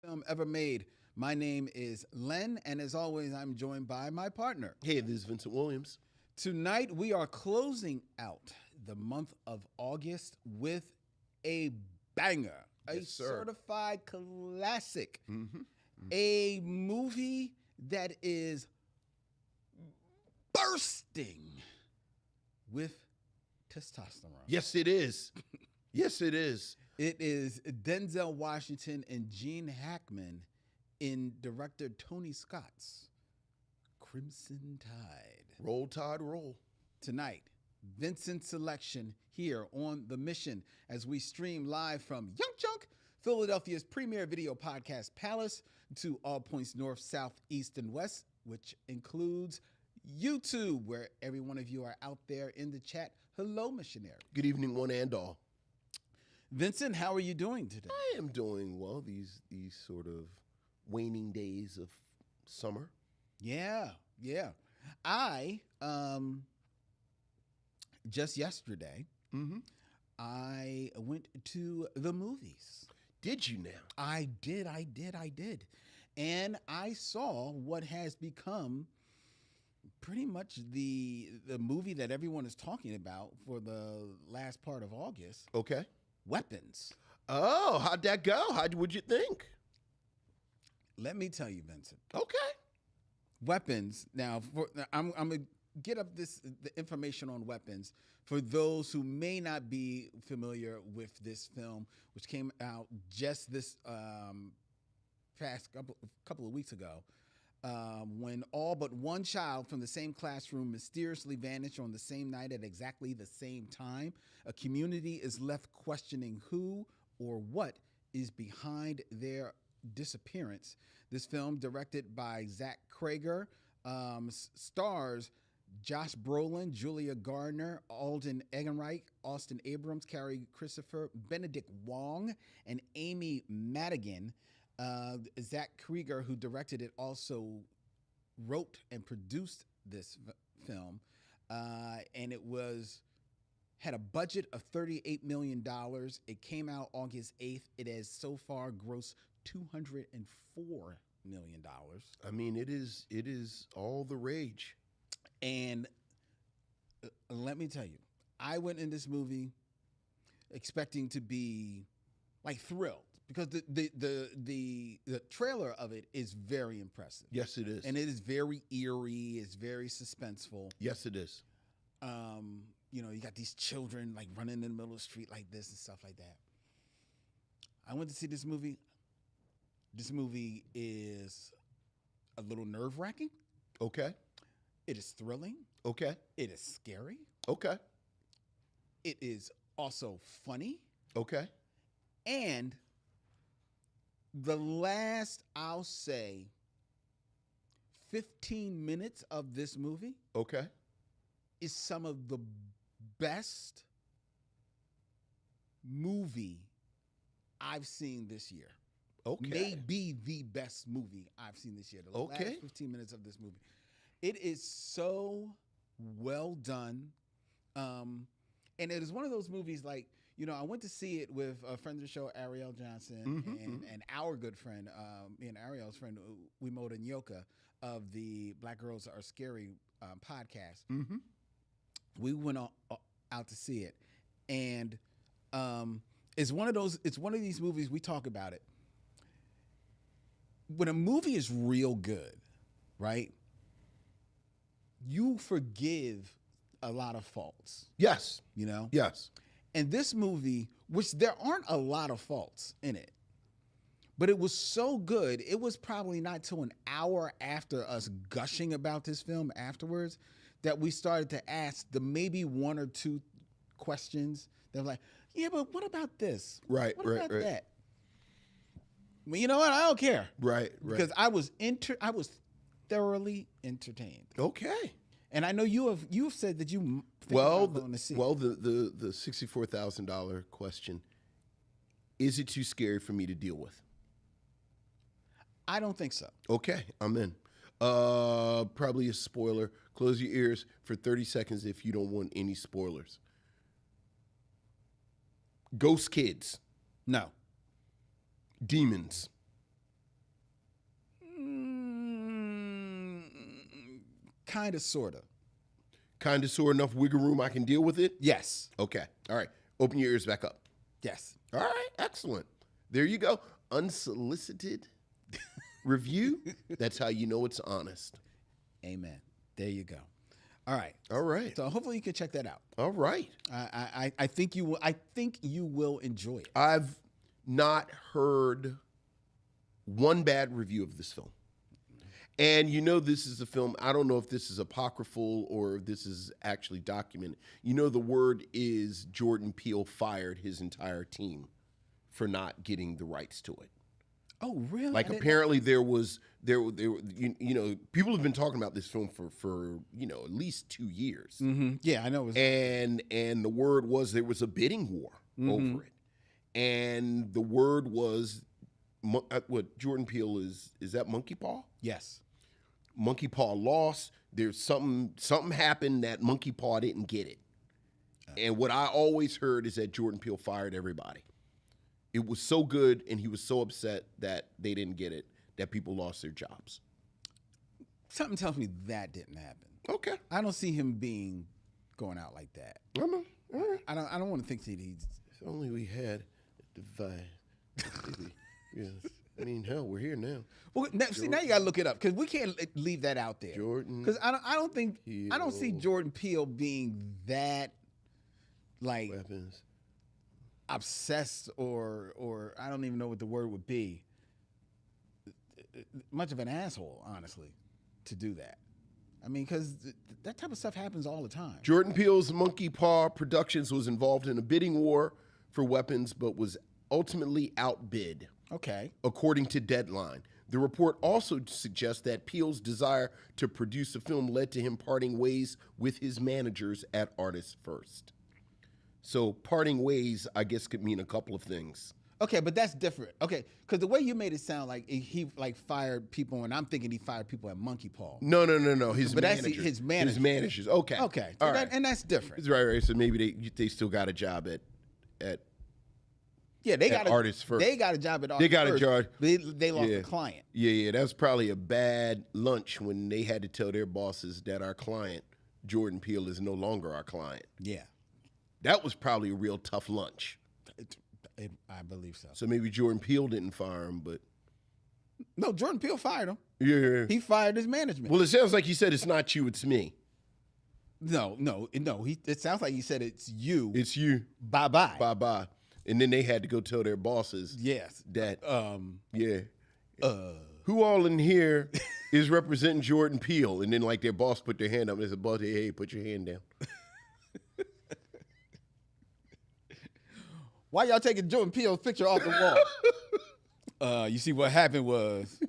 film ever made. My name is Len, and as always, I'm joined by my partner. Hey, this is Vincent Williams. Tonight, we are closing out the month of August with a banger, a Yes, sir. certified classic, Mm-hmm. a movie that is bursting with testosterone. Yes, it is. Yes, it is. It is Denzel Washington and Gene Hackman in director Tony Scott's Crimson Tide. Roll, Tide, roll. Tonight, Vincent's selection here on The Mission as we stream live from Young Chunk, Philadelphia's premier video podcast palace, to all points north, south, east, and west, which includes YouTube, where every one of you are out there in the chat. Hello, missionary. Good evening, one and all. Vincent, how are you doing today? I am doing well these sort of waning days of summer. Yeah. I just yesterday, Mm-hmm. I went to the movies. Did you now? I did. And I saw what has become pretty much the movie that everyone is talking about for the last part of August, Okay. Weapons. Oh, how'd that go? What'd you think? Let me tell you, Vincent. Okay. Weapons. Now, I'm going to get up the information on Weapons for those who may not be familiar with this film, which came out just this past couple of weeks ago, when all but one child from the same classroom mysteriously vanished on the same night at exactly the same time. A community is left questioning who or what is behind their disappearance. This film, directed by Zach Cregger, stars Josh Brolin, Julia Gardner, Alden Ehrenreich, Austin Abrams, Carrie Christopher, Benedict Wong, and Amy Madigan. Zach Cregger, who directed it, also wrote and produced this film, and it had a budget of $38 million. It came out August 8th. It has so far grossed $204 million. I mean, it is all the rage. And let me tell you, I went in this movie expecting to be like thrilled because the trailer of it is very impressive. Yes, it is. And it is very eerie. It's very suspenseful. Yes, it is. You got these children like running in the middle of the street like this and stuff like that. I went to see this movie. This movie is a little nerve-wracking. Okay. It is thrilling. Okay. It is scary. Okay. It is also funny. Okay. And the last, I'll say, 15 minutes of this movie Okay. is some of the best movie I've seen this year. Okay. Maybe the best movie I've seen this year. The last 15 minutes of this movie. It is so well done. And it is one of those movies like, I went to see it with a friend of the show, Ariel Johnson, and our good friend, me and Ariel's friend, Wimoda Nyoka of the Black Girls Are Scary podcast. Mm-hmm. We went out to see it. And it's one of these movies, we talk about it. When a movie is real good, right? You forgive a lot of faults. Yes. Yes. And this movie, which there aren't a lot of faults in it, but it was so good, it was probably not till an hour after us gushing about this film afterwards that we started to ask the maybe one or two questions that were like, yeah, but what about this? Right, what right, about right. that? Well, you know what? I don't care. Right. Because I was thoroughly entertained. Okay. And I know you've said that you The to see. the $64,000 question: is it too scary for me to deal with? I don't think so. Okay, I'm in. Probably a spoiler. Close your ears for 30 seconds if you don't want any spoilers. Ghost kids, No. demons, Kind of, sort of. Kind of, sort of enough wiggle room I can deal with it? Yes. Okay. All right. Open your ears back up. Yes. All right. Excellent. There you go. Unsolicited review. That's how you know it's honest. Amen. There you go. All right. All right. So hopefully you can check that out. All right. I think you will. I think you will enjoy it. I've not heard one bad review of this film. And you know this is a film, I don't know if this is apocryphal or if this is actually documented. You know the word is Jordan Peele fired his entire team for not getting the rights to it. Oh, really? Like apparently there you know, people have been talking about this film for you know, at least 2 years. Mm-hmm. Yeah, I know. And the word was there was a bidding war over it. And the word was what Jordan Peele is that Monkey Paw? Yes. Monkey Paw lost. There's something happened that Monkey Paw didn't get it. And what I always heard is that Jordan Peele fired everybody. It was so good, and he was so upset that they didn't get it that people lost their jobs. Something tells me that didn't happen. Okay. I don't see him going out like that. All right. I don't want to think that he's. If only we had a divide. Yes. I mean, hell, we're here now. Well, now you got to look it up because we can't leave that out there. Jordan. Because I don't see Jordan Peele being that like Weapons. Obsessed or I don't even know what the word would be. Much of an asshole, honestly, to do that. I mean, because that type of stuff happens all the time. Jordan Peele's Monkey Paw Productions was involved in a bidding war for weapons, but was ultimately outbid. Okay. According to Deadline. The report also suggests that Peele's desire to produce a film led to him parting ways with his managers at Artists First. So parting ways, I guess, could mean a couple of things. Okay, but that's different. Okay, because the way you made it sound like he like fired people, and I'm thinking he fired people at Monkey Paw. No. His But managers. that's his managers. His managers. Okay. Okay. All right. And that's different. Right. So maybe they still got a job at Yeah, they got Artists First. They got a job at Artists First. They got a job. They lost a client. Yeah. That was probably a bad lunch when they had to tell their bosses that our client, Jordan Peele, is no longer our client. Yeah. That was probably a real tough lunch. I believe so. So maybe Jordan Peele didn't fire him, but... No, Jordan Peele fired him. Yeah. He fired his management. Well, it sounds like he said, it's not you, it's me. No. It sounds like he said it's you. It's you. Bye-bye. Bye-bye. And then they had to go tell their bosses that, who all in here is representing Jordan Peele? And then like their boss put their hand up and they said, boss, hey, put your hand down. Why y'all taking Jordan Peele's picture off the wall? You see what happened was...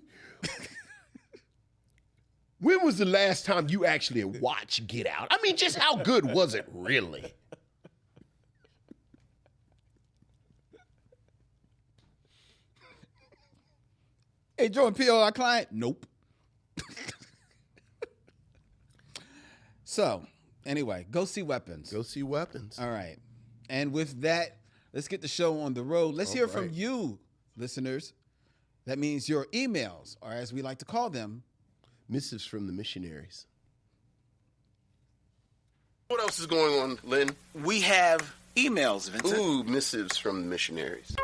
When was the last time you actually watched Get Out? I mean, just how good was it really? Hey, Jordan Peele, our client? Nope. So, anyway, go see Weapons. Go see Weapons. All right. And with that, let's get the show on the road. Let's hear from you, listeners. That means your emails, or as we like to call them, missives from the missionaries. What else is going on, Len? We have emails, Vincent. Ooh, missives from the missionaries.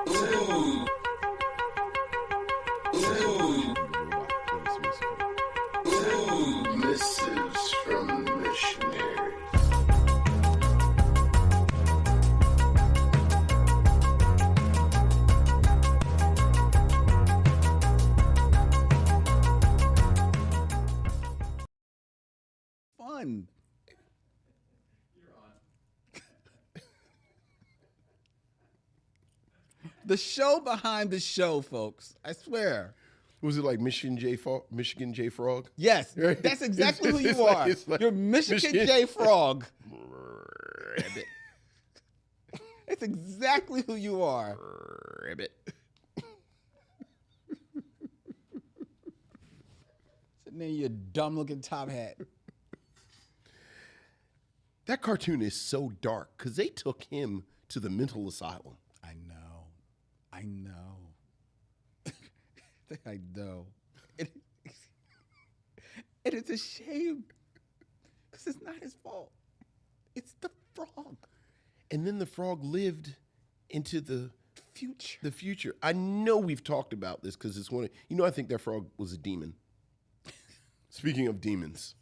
Ooh. Ooh. Ooh, missives from the missionaries. Fun. You're on. The show behind the show, folks. I swear. Was it like Michigan J. Frog? Yes, that's exactly who you are. Like You're Michigan J. Frog. It's exactly who you are. Rabbit. Sitting there in your dumb-looking top hat. That cartoon is so dark because they took him to the mental asylum. I know. I know. And it's a shame because it's not his fault. It's the frog. And then the frog lived into the Future. the future. I know we've talked about this because it's one of, I think that frog was a demon. Speaking of demons.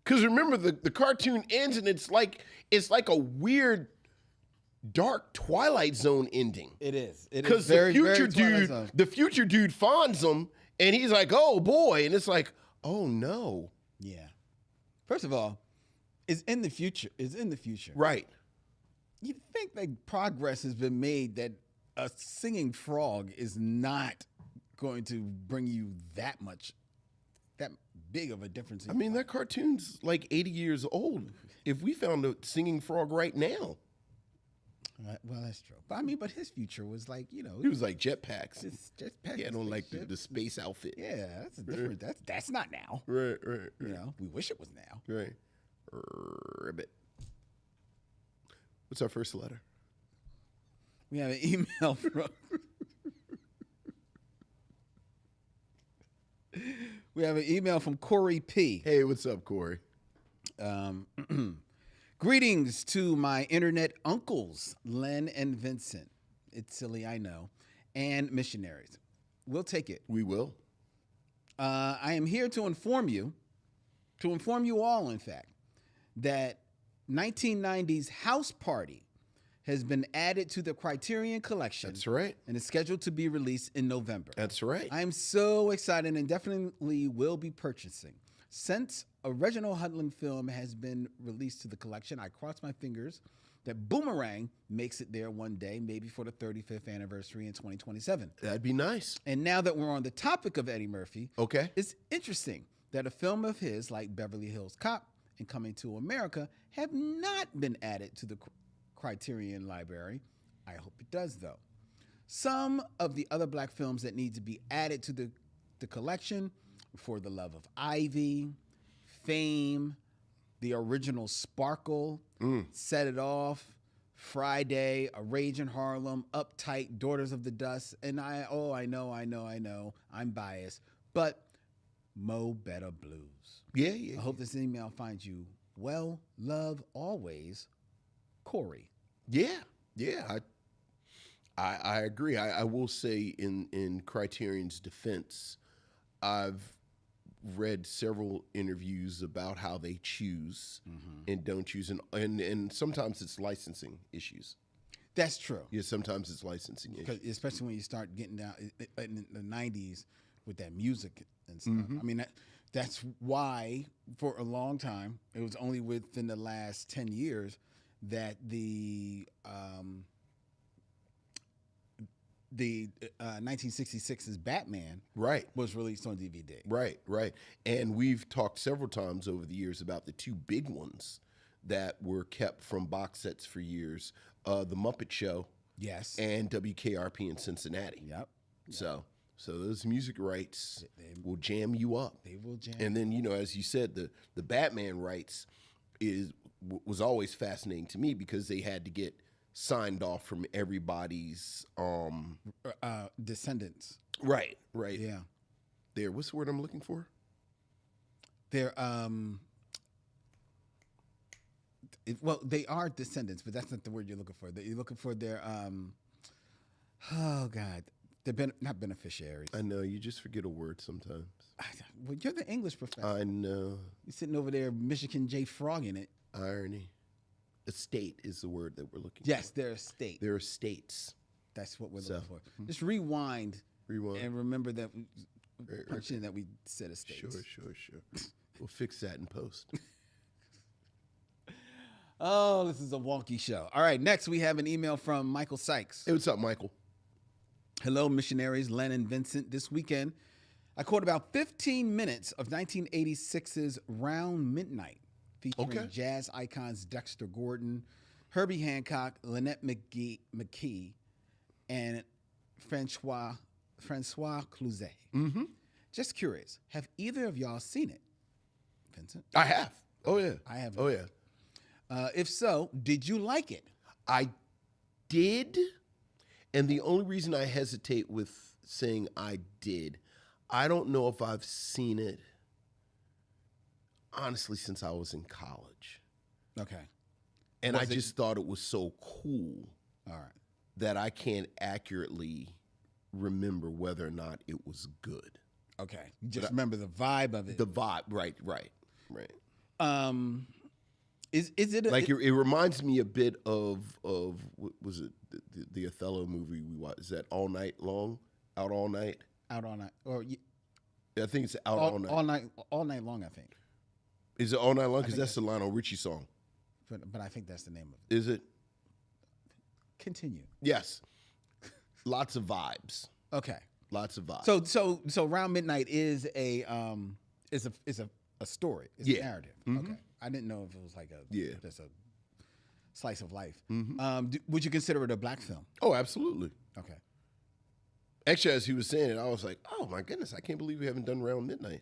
Because remember, the cartoon ends and it's like a weird, dark Twilight Zone ending. It is. It is Because very, very Twilight Zone. the future dude finds him and he's like, oh boy. And it's like, oh no. Yeah. First of all, it's in the future. It's in the future. Right. You'd think that progress has been made that a singing frog is not going to bring you that big of a difference. I mean, that cartoon's like 80 years old. If we found a singing frog right now. Well, that's true. But I mean, but his future was like, It was like jetpacks. Jetpacks. Yeah, I don't like the space outfit. Yeah, that's a different. That's not now. Right. We wish it was now. Right. Ribbit. What's our first letter? We have an email from. We have an email from Corey P. Hey, what's up, Corey? Greetings to my internet uncles, Len and Vincent. It's silly, I know, and missionaries. We'll take it. We will. I am here to inform you all, in fact, that 1990's House Party has been added to the Criterion Collection. That's right. And is scheduled to be released in November. That's right. I am so excited and definitely will be purchasing. Since a Reginald Hudlin film has been released to the collection, I cross my fingers that Boomerang makes it there one day, maybe for the 35th anniversary in 2027. That'd be nice. And now that we're on the topic of Eddie Murphy, Okay. it's interesting that a film of his, like Beverly Hills Cop and Coming to America, have not been added to the Criterion library. I hope it does, though. Some of the other black films that need to be added to the collection: For the Love of Ivy, Fame, the original Sparkle, Set It Off, Friday, A Rage in Harlem, Uptight, Daughters of the Dust, and I know, I'm biased, but Mo Better Blues. Yeah. I hope this email finds you well. Love always, Corey. Yeah. I agree. I will say in Criterion's defense, I've read several interviews about how they choose and don't choose, and sometimes it's licensing issues. That's true. Yeah, sometimes it's licensing issues. Especially when you start getting down in the 90s with that music and stuff. I mean, that's why for a long time, it was only within the last 10 years that the 1966's Batman was released on DVD. Right. And we've talked several times over the years about the two big ones that were kept from box sets for years, The Muppet Show, yes, and WKRP in Cincinnati. Yep. So those music rights will jam you up. They will jam. And then, as you said, the Batman rights was always fascinating to me because they had to get signed off from everybody's descendants. Right. Yeah. What's the word I'm looking for? They're they are descendants, but that's not the word you're looking for. You're looking for their they're not beneficiaries. I know, you just forget a word sometimes. Well, you're the English professor. I know. You're sitting over there, Michigan J. Frog in it. Irony. Estate is the word that we're looking for. Yes, they're estate. They're estates. That's what we're looking for. Just rewind and remember that punch in that we said estates. Sure. We'll fix that in post. Oh, this is a wonky show. All right, next we have an email from Michael Sykes. Hey, what's up, Michael? Hello, missionaries, Len and Vincent. This weekend, I caught about 15 minutes of 1986's Round Midnight, featuring jazz icons Dexter Gordon, Herbie Hancock, Lynette McKee, and Francois Cluzet. Just curious, have either of y'all seen it? Vincent? I have. Oh, yeah. I have. Oh, yeah. If so, did you like it? I did. And the only reason I hesitate with saying I did, I don't know if I've seen it, honestly, since I was in college. Okay. And I just thought it was so cool. All right. That I can't accurately remember whether or not it was good. Okay. You just remember the vibe of it. The vibe, right. Is it it reminds me a bit of what was it, the Othello movie we watched? Is that All Night Long? Out All Night? Out All Night. Or I think it's Out All Night. All Night Long, I think. Is it All Night Long? Because that's the Lionel Richie song. But I think that's the name of it. Is it? Continue. Yes. Lots of vibes. Okay. Lots of vibes. So Around Midnight is a story. It's a narrative. Okay. I didn't know if it was like just a slice of life. Would you consider it a black film? Oh, absolutely. Okay. Actually, as he was saying it, I was like, oh my goodness, I can't believe we haven't done Around Midnight.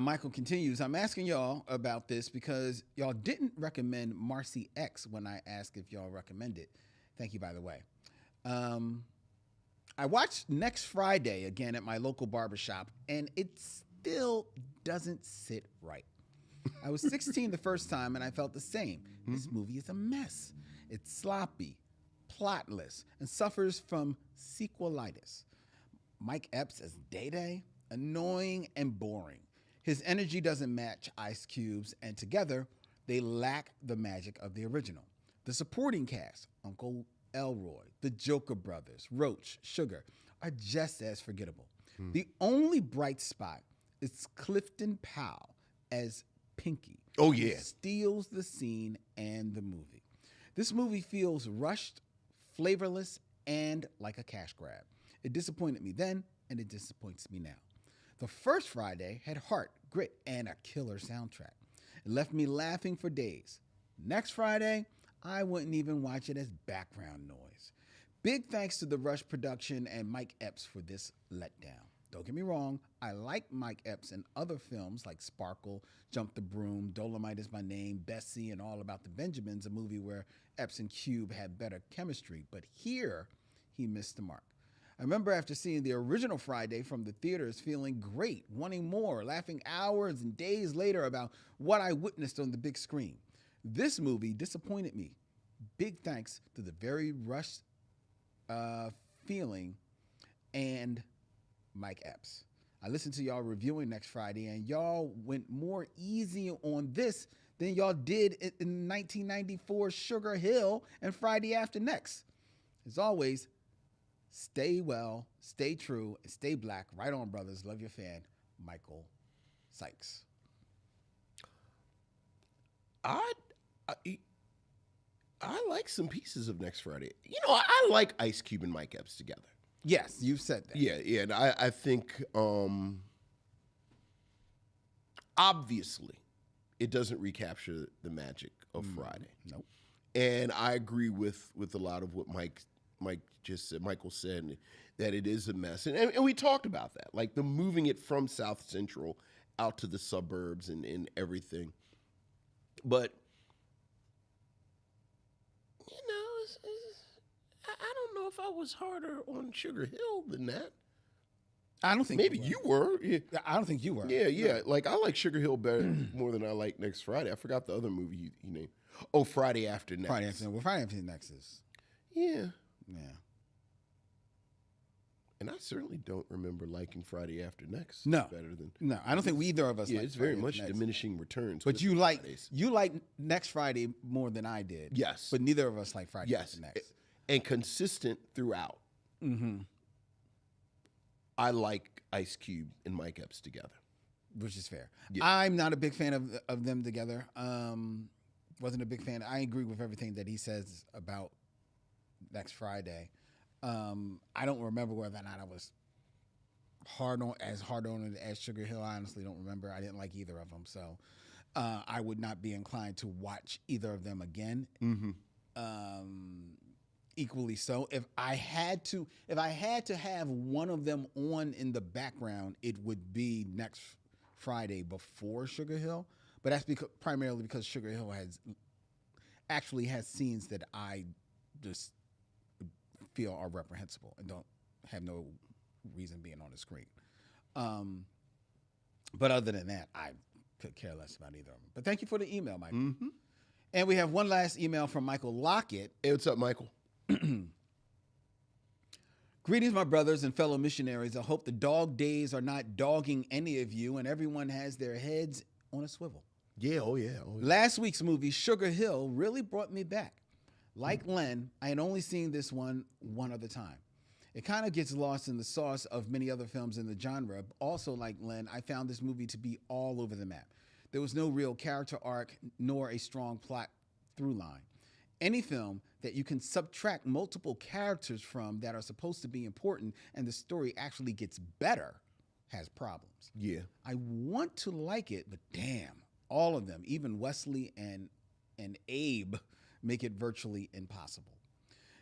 Michael continues, I'm asking y'all about this because y'all didn't recommend Marcy X when I asked if y'all recommended. Thank you, by the way. I watched Next Friday again at my local barbershop, and it still doesn't sit right. I was 16 the first time, and I felt the same. This movie is a mess. It's sloppy, plotless, and suffers from sequelitis. Mike Epps as Day-Day, annoying and boring. His energy doesn't match Ice Cube's, and together, they lack the magic of the original. The supporting cast, Uncle Elroy, the Joker brothers, Roach, Sugar, are just as forgettable. The only bright spot is Clifton Powell as Pinky. Oh, yeah. Who steals the scene and the movie. This movie feels rushed, flavorless, and like a cash grab. It disappointed me then, and it disappoints me now. The first Friday had heart, grit, and a killer soundtrack. It left me laughing for days. Next Friday, I wouldn't even watch it as background noise. Big thanks to the Rush production and Mike Epps for this letdown. Don't get me wrong, I like Mike Epps in other films like Sparkle, Jump the Broom, Dolomite Is My Name, Bessie, and All About the Benjamins, a movie where Epps and Cube had better chemistry, but here he missed the mark. I remember after seeing the original Friday from the theaters feeling great, wanting more, laughing hours and days later about what I witnessed on the big screen. This movie disappointed me. Big thanks to the very rushed feeling and Mike Epps. I listened to y'all reviewing Next Friday, and y'all went more easy on this than y'all did in 1994 Sugar Hill and Friday After Next. As always, stay well, stay true, and stay black. Right on, brothers. Love your fan, Michael Sykes. I like some pieces of Next Friday. You know, I like Ice Cube and Mike Epps together. Yes, you've said that. Yeah, and I think obviously it doesn't recapture the magic of Friday. Nope. And I agree with a lot of what Mike just said, Michael said, that it is a mess. And we talked about that, like the moving it from South Central out to the suburbs and everything. But, you know, I don't know if I was harder on Sugar Hill than that. I don't think maybe you were. Yeah. I don't think you were. Yeah. No. Like, I like Sugar Hill better more than I like Next Friday. I forgot the other movie you named. Oh, Friday After Next. Friday After Next is. Yeah. Yeah. And I certainly don't remember liking Friday After Next. No. Better than. No, I don't think either of us. Yeah, it's Friday very much Next. diminishing returns. But you like Next Friday more than I did. Yes. But neither of us like Friday After Next. And consistent throughout. Mm-hmm. I like Ice Cube and Mike Epps together. Which is fair. Yeah. I'm not a big fan of them together. Wasn't a big fan. I agree with everything that he says about Next Friday. I don't remember whether or not I was hard on it as Sugar Hill. I honestly don't remember. I didn't like either of them, so I would not be inclined to watch either of them again. Mm-hmm. Equally so. If I had to have one of them on in the background, it would be Next Friday before Sugar Hill. But that's primarily because Sugar Hill has scenes that I just feel are reprehensible and don't have no reason being on the screen. But other than that, I could care less about either of them. But thank you for the email, Michael. Mm-hmm. And we have one last email from Michael Lockett. Hey, what's up, Michael? Greetings, my brothers and fellow missionaries. I hope the dog days are not dogging any of you and everyone has their heads on a swivel. Yeah, oh yeah. Last week's movie, Sugar Hill, really brought me back. Like Len, I had only seen this one other time. It kind of gets lost in the sauce of many other films in the genre. Also, like Len, I found this movie to be all over the map. There was no real character arc nor a strong plot through line. Any film that you can subtract multiple characters from that are supposed to be important and the story actually gets better has problems. Yeah. I want to like it, but damn, all of them, even Wesley and Abe, make it virtually impossible.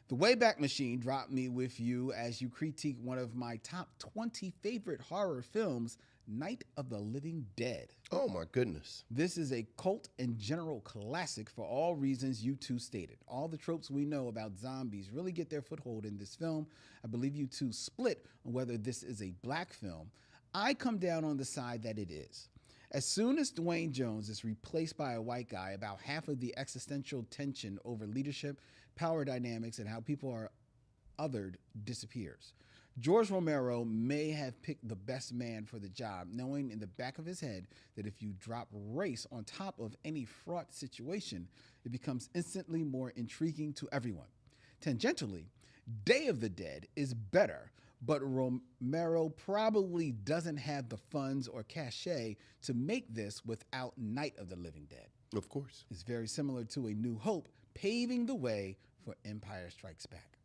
The Wayback Machine dropped me with you as you critique one of my top 20 favorite horror films, Night of the Living Dead. Oh my goodness. This is a cult and general classic for all reasons you two stated. All the tropes we know about zombies really get their foothold in this film. I believe you two split on whether this is a black film. I come down on the side that it is. As soon as Dwayne Jones is replaced by a white guy, about half of the existential tension over leadership, power dynamics, and how people are othered disappears. George Romero may have picked the best man for the job, knowing in the back of his head that if you drop race on top of any fraught situation, it becomes instantly more intriguing to everyone. Tangentially, Day of the Dead is better, but Romero probably doesn't have the funds or cachet to make this without Night of the Living Dead. Of course. It's very similar to A New Hope, paving the way for Empire Strikes Back.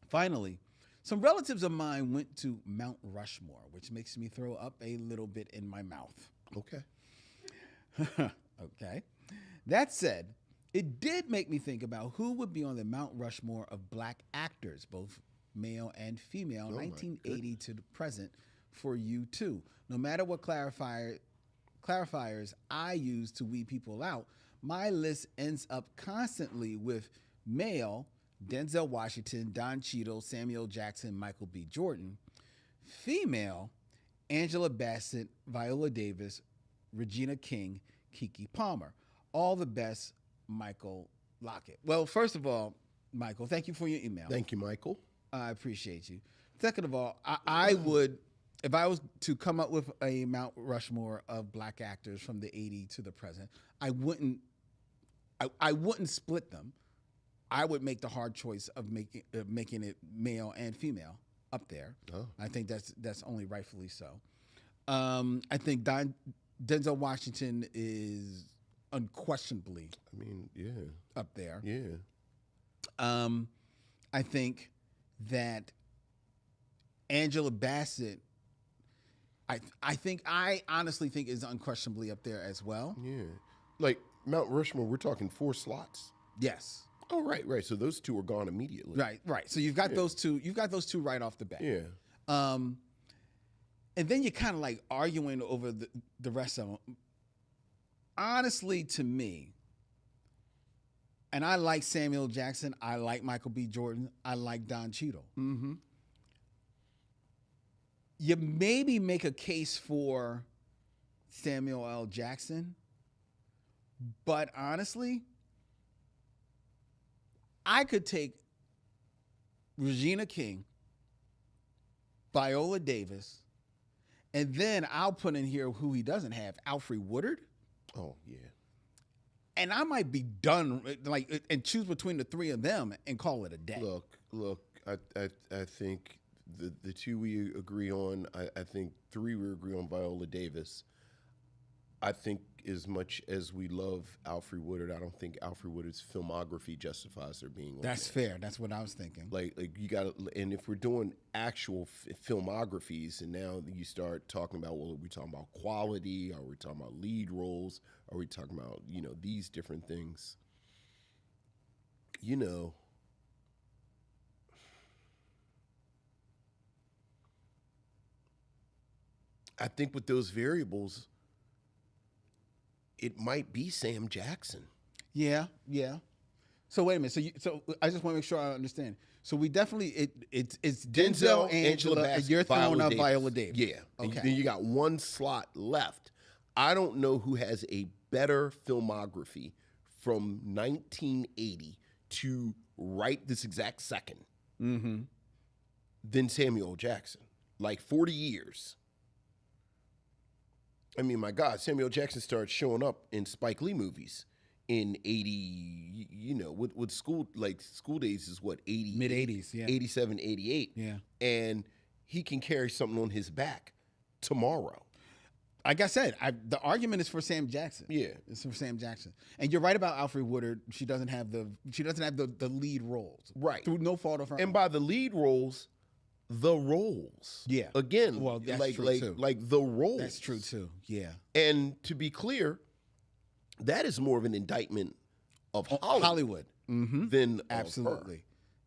Finally, some relatives of mine went to Mount Rushmore, which makes me throw up a little bit in my mouth. Okay. Okay. That said, it did make me think about who would be on the Mount Rushmore of black actors, both male and female, 1980 to the present, for you too. No matter what clarifiers I use to weed people out, my list ends up constantly with male, Denzel Washington, Don Cheadle, Samuel Jackson, Michael B. Jordan. Female, Angela Bassett, Viola Davis, Regina King, Keke Palmer. All the best, Michael Lockett. Well, first of all, Michael, thank you for your email. Thank you, Michael. I appreciate you. Second of all, I would, if I was to come up with a Mount Rushmore of black actors from the 80s to the present, I wouldn't split them. I would make the hard choice of making it male and female up there. Oh. I think that's only rightfully so. I think Denzel Washington is unquestionably, up there. Yeah. I think that Angela Bassett, I honestly think is unquestionably up there as well. Yeah. Like Mount Rushmore, we're talking 4 slots. Yes. Oh, right. So those 2 are gone immediately. Right. So you've got those two. You've got those 2 right off the bat. Yeah. And then you're kind of like arguing over the rest of them. Honestly, to me, and I like Samuel Jackson, I like Michael B. Jordan, I like Don Cheadle. Mm-hmm. You maybe make a case for Samuel L. Jackson, but honestly, I could take Regina King, Viola Davis, and then I'll put in here who he doesn't have, Alfre Woodard. Oh, yeah. And I might be done, and choose between the 3 of them and call it a day. Look. I think the 2 we agree on. I think 3 we agree on Viola Davis. I think as much as we love Alfre Woodard, I don't think Alfre Woodard's filmography justifies her being on That's there. fair. That's what I was thinking. Like you got to, and if we're doing actual filmographies, and now you start talking about, well, are we talking about quality? Are we talking about lead roles? Are we talking about, these different things? I think with those variables, it might be Sam Jackson. Yeah. So wait a minute. So I just want to make sure I understand. So we definitely it's Denzel, Denzel, Angela Angela, and Bassett, you're throwing up Davis. Viola Davis. Yeah. And Okay. then you got one slot left. I don't know who has a better filmography from 1980 to right this exact second than Samuel L. Jackson. Like 40 years. I mean, my God, Samuel L. Jackson started showing up in Spike Lee movies in 80, you know, with school, like School Days is what, 80? Mid-'80s, yeah. 87, 88. Yeah. And he can carry something on his back tomorrow. Like I said, the argument is for Sam Jackson. Yeah. It's for Sam Jackson. And you're right about Alfre Woodard. She doesn't have the lead roles. Right. Through no fault of her And own. by the lead roles, the roles. Yeah. Again, Well, that's like true, too. like the roles. That's true too. Yeah. And to be clear, that is more of an indictment of Hollywood, than Absolutely. of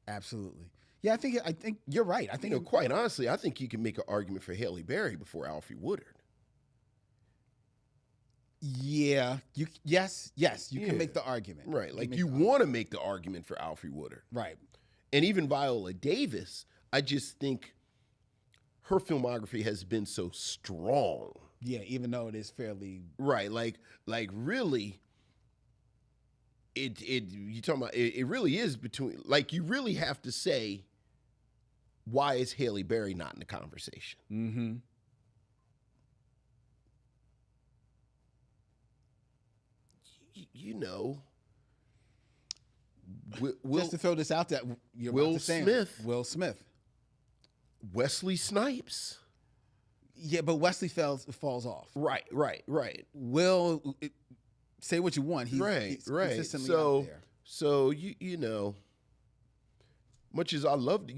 her. Absolutely. Yeah, I think you're right. I think You know, quite honestly, I think you can make an argument for Halle Berry before Alfre Woodard. yeah, you can make the argument. Right. can Like make you the want to make the argument for Alfre Woodard. Right. And even Viola Davis, I just think her filmography has been so strong. Yeah, even though it is fairly Right. Like really you talking about it really is between, like, you really have to say, why is Halle Berry not in the conversation? You know, just to throw this out there, you're Will about to say Smith. Will Smith. Wesley Snipes. Yeah, but Wesley falls off. Right. Will, say what you want. He's consistently out there. So you know, much as I loved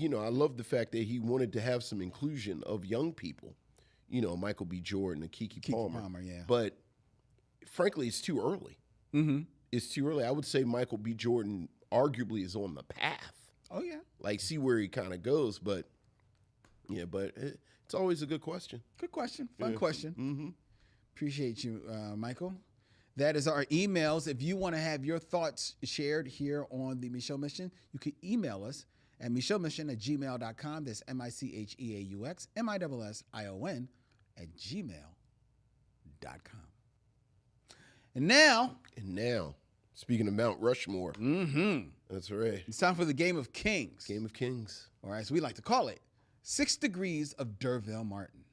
the fact that he wanted to have some inclusion of young people, you know, Michael B. Jordan and Keke Palmer. Yeah. But frankly, it's too early. It's too early. I would say Michael B. Jordan arguably is on the path. Oh yeah. Like, see where he kind of goes, but yeah, but it's always a good question. Good question. Fun question. Appreciate you, Michael. That is our emails. If you want to have your thoughts shared here on the Micheaux Mission, you can email us at micheauxmission@gmail.com. That's MicheauxMission@gmail.com. And now, speaking of Mount Rushmore, that's right. It's time for the Game of Kings. Game of Kings. Or as we like to call it, 6 Degrees of D'Urville Martin.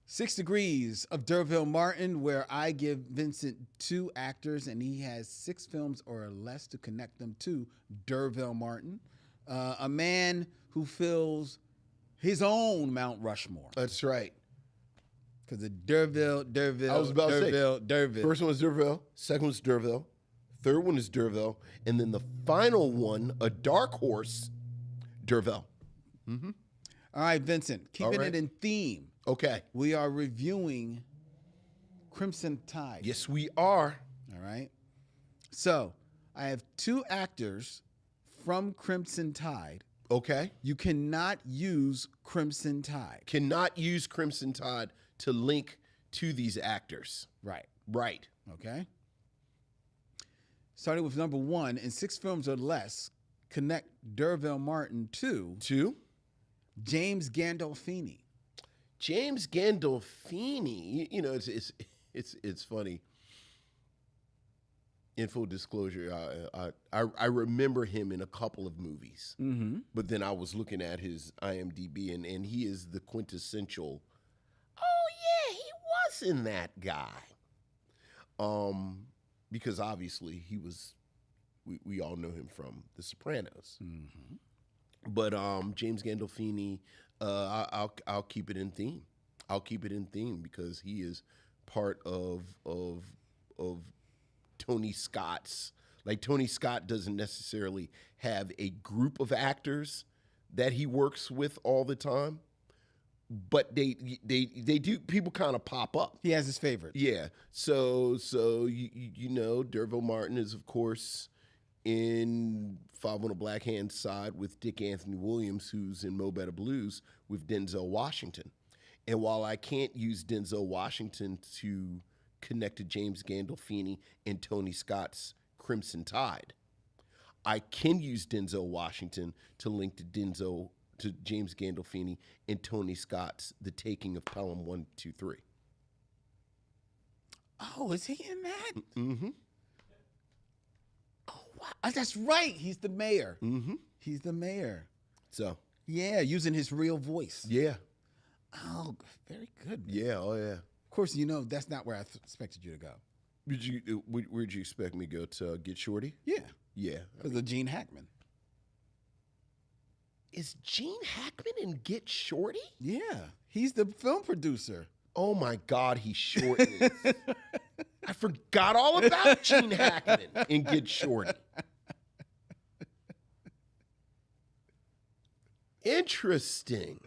Six Degrees of D'Urville Martin, where I give Vincent 2 actors and he has 6 films or less to connect them to D'Urville Martin, a man who fills his own Mount Rushmore. That's right. Because the D'Urville. I was about to say, D'Urville. First one was D'Urville, second was D'Urville, third one is D'Urville, and then the final one, a dark horse, D'Urville. All right, Vincent, keeping it in theme. Okay. We are reviewing Crimson Tide. Yes, we are. All right. So I have 2 actors from Crimson Tide. Okay. You cannot use Crimson Tide. Cannot use Crimson Tide to link to these actors. Right. Right. Okay. Starting with number 1, in 6 films or less, connect D'Urville Martin to James Gandolfini. James Gandolfini, you know, it's funny. In full disclosure, I remember him in a couple of movies, but then I was looking at his IMDb, and he is the quintessential. Oh yeah, he wasn't that guy. Because obviously he was. We all know him from The Sopranos. But James Gandolfini. I'll keep it in theme. I'll keep it in theme because he is part of Tony Scott's. Like, Tony Scott doesn't necessarily have a group of actors that he works with all the time, but they do, people kind of pop up. He has his favorites. Yeah. So you know, D'Urville Martin is, of course, in Five on the Black Hand Side with Dick Anthony Williams, who's in Mo Better Blues with Denzel Washington. And while I can't use Denzel Washington to connect to James Gandolfini and Tony Scott's Crimson Tide, I can use Denzel Washington to link to James Gandolfini and Tony Scott's The Taking of Pelham 1, 2, 3. Oh, is he in that? Mm-hmm. Oh, wow. That's right. He's the mayor. Mm-hmm. He's the mayor. So. Yeah, using his real voice. Yeah. Oh, very good. Yeah, oh yeah. Of course, you know, that's not where I expected you to go. Where'd you expect me to go, to Get Shorty? Yeah. Yeah. Because of Gene Hackman. Is Gene Hackman in Get Shorty? Yeah. He's the film producer. Oh my God, he sure is. I forgot all about Gene Hackman in Get Shorty. Interesting.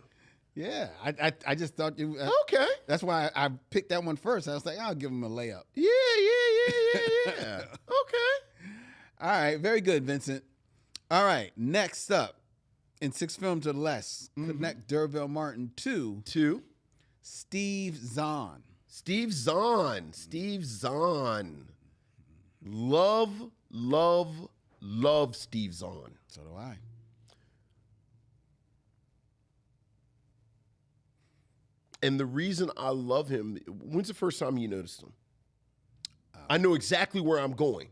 Yeah, I just thought you. Okay. That's why I picked that one first. I was like, I'll give him a layup. Yeah. Okay. All right, very good, Vincent. All right, next up, in 6 films or less, connect D'Urville Martin to Steve Zahn. Steve Zahn. Love Steve Zahn. So do I. And the reason I love him, when's the first time you noticed him? I know exactly where I'm going.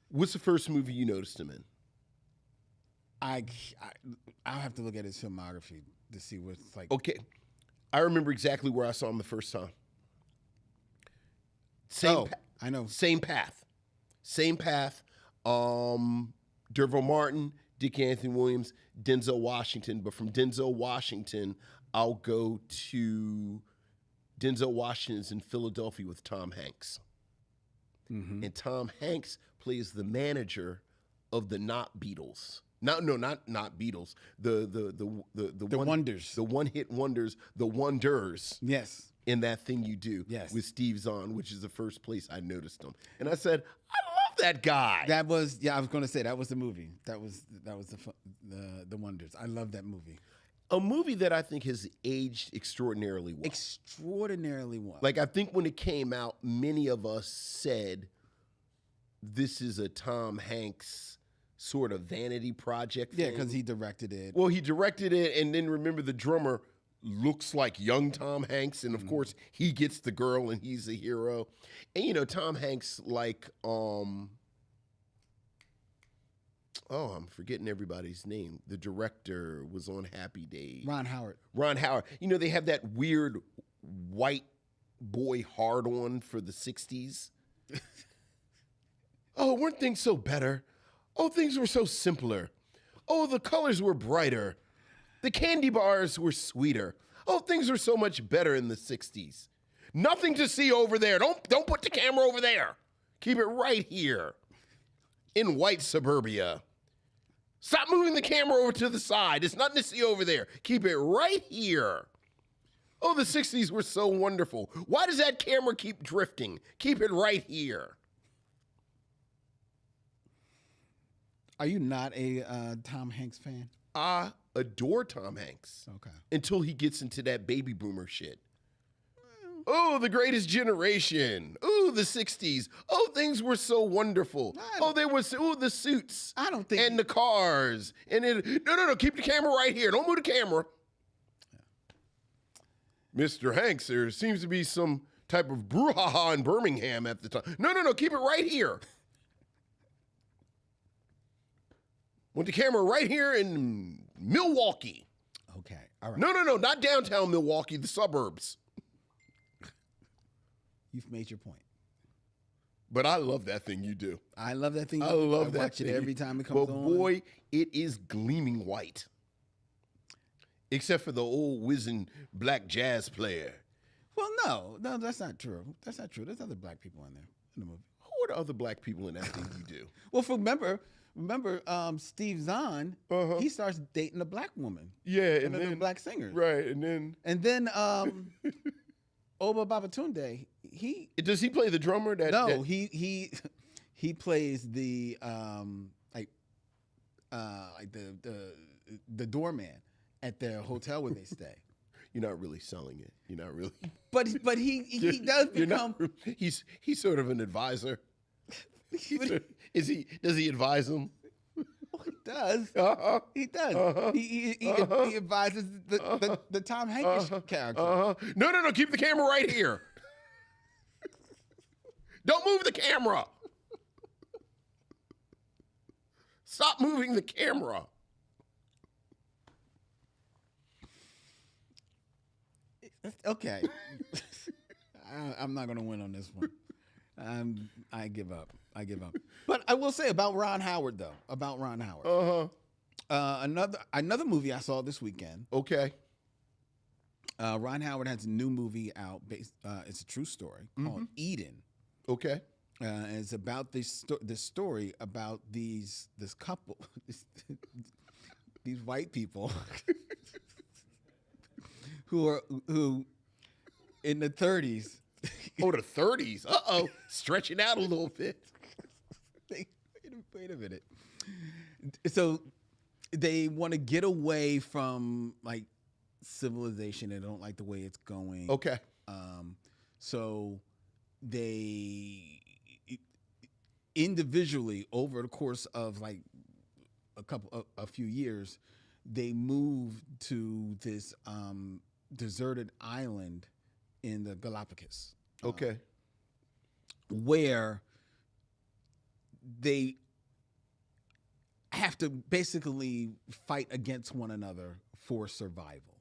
What's the first movie you noticed him in? I'll have to look at his filmography to see what it's like. Okay. I remember exactly where I saw him the first time. I know. Same path. D'Urville Martin, Dick Anthony Williams, Denzel Washington. But from Denzel Washington, I'll go to Denzel Washington's in Philadelphia with Tom Hanks. Mm-hmm. And Tom Hanks plays the manager of the Not Beatles. Not Beatles. The Wonders. The one-hit wonders, the Wonders. Yes. In That Thing You Do. Yes. With Steve Zahn, which is the first place I noticed him. And I said, I love that guy. I was going to say that was the movie. That was the Wonders. I love that movie. A movie that I think has aged extraordinarily well. Extraordinarily well. Like, I think when it came out, many of us said, this is a Tom Hanks sort of vanity project. Yeah, because he directed it. Well, he directed it, and then remember the drummer looks like young Tom Hanks, and of course, he gets the girl, and he's the hero. And, you know, Tom Hanks, like, I'm forgetting everybody's name. The director was on Happy Days. Ron Howard. You know, they have that weird white boy hard-on for the 60s. Oh, weren't things so better? Oh, things were so simpler. Oh, the colors were brighter. The candy bars were sweeter. Oh, things were so much better in the 60s. Nothing to see over there. Don't put the camera over there. Keep it right here in white suburbia. Stop moving the camera over to the side. There's nothing to see over there. Keep it right here. Oh, the 60s were so wonderful. Why does that camera keep drifting? Keep it right here. Are you not a Tom Hanks fan? I adore Tom Hanks. Okay. Until he gets into that baby boomer shit. Oh, the greatest generation. Oh, the 60s. Oh, things were so wonderful. The suits. I don't think. And the cars. And no. Keep the camera right here. Don't move the camera. Yeah. Mr. Hanks, there seems to be some type of brouhaha in Birmingham at the time. No. Keep it right here. Want the camera right here in Milwaukee. Okay. All right. No. Not downtown Milwaukee, the suburbs. You've made your point. But I love that thing you do. I love that thing. I love that watch thing. it every time it comes on. But boy, it is gleaming white. Except for the old whizzing black jazz player. Well, no, that's not true. There's other black people in there in the movie. Who are the other black people in that thing you do? Well, remember remember Steve Zahn, he starts dating a black woman. Yeah, and then a black singer. Right, and then Oba Babatunde, does he play the drummer? He plays the the doorman at their hotel where they stay. You're not really selling it. You're not really. But he does become. He's sort of an advisor. Does he advise him? He does. He does. He advises the Tom Hanks character. No. Keep the camera right here. Don't move the camera. Stop moving the camera. Okay. I'm not going to win on this one. I give up. But I will say about Ron Howard, though. Another movie I saw this weekend. Okay. Ron Howard has a new movie out. It's a true story called Eden. Okay. And it's about this story about this couple, these white people who in the 30s. Oh, the 30s. Uh-oh. Stretching out a little bit. Wait a minute. So they want to get away from like civilization. They don't like the way it's going. Okay. So they individually over the course of like a few years, they moved to this deserted island in the Galapagos. Okay. Where they have to basically fight against one another for survival.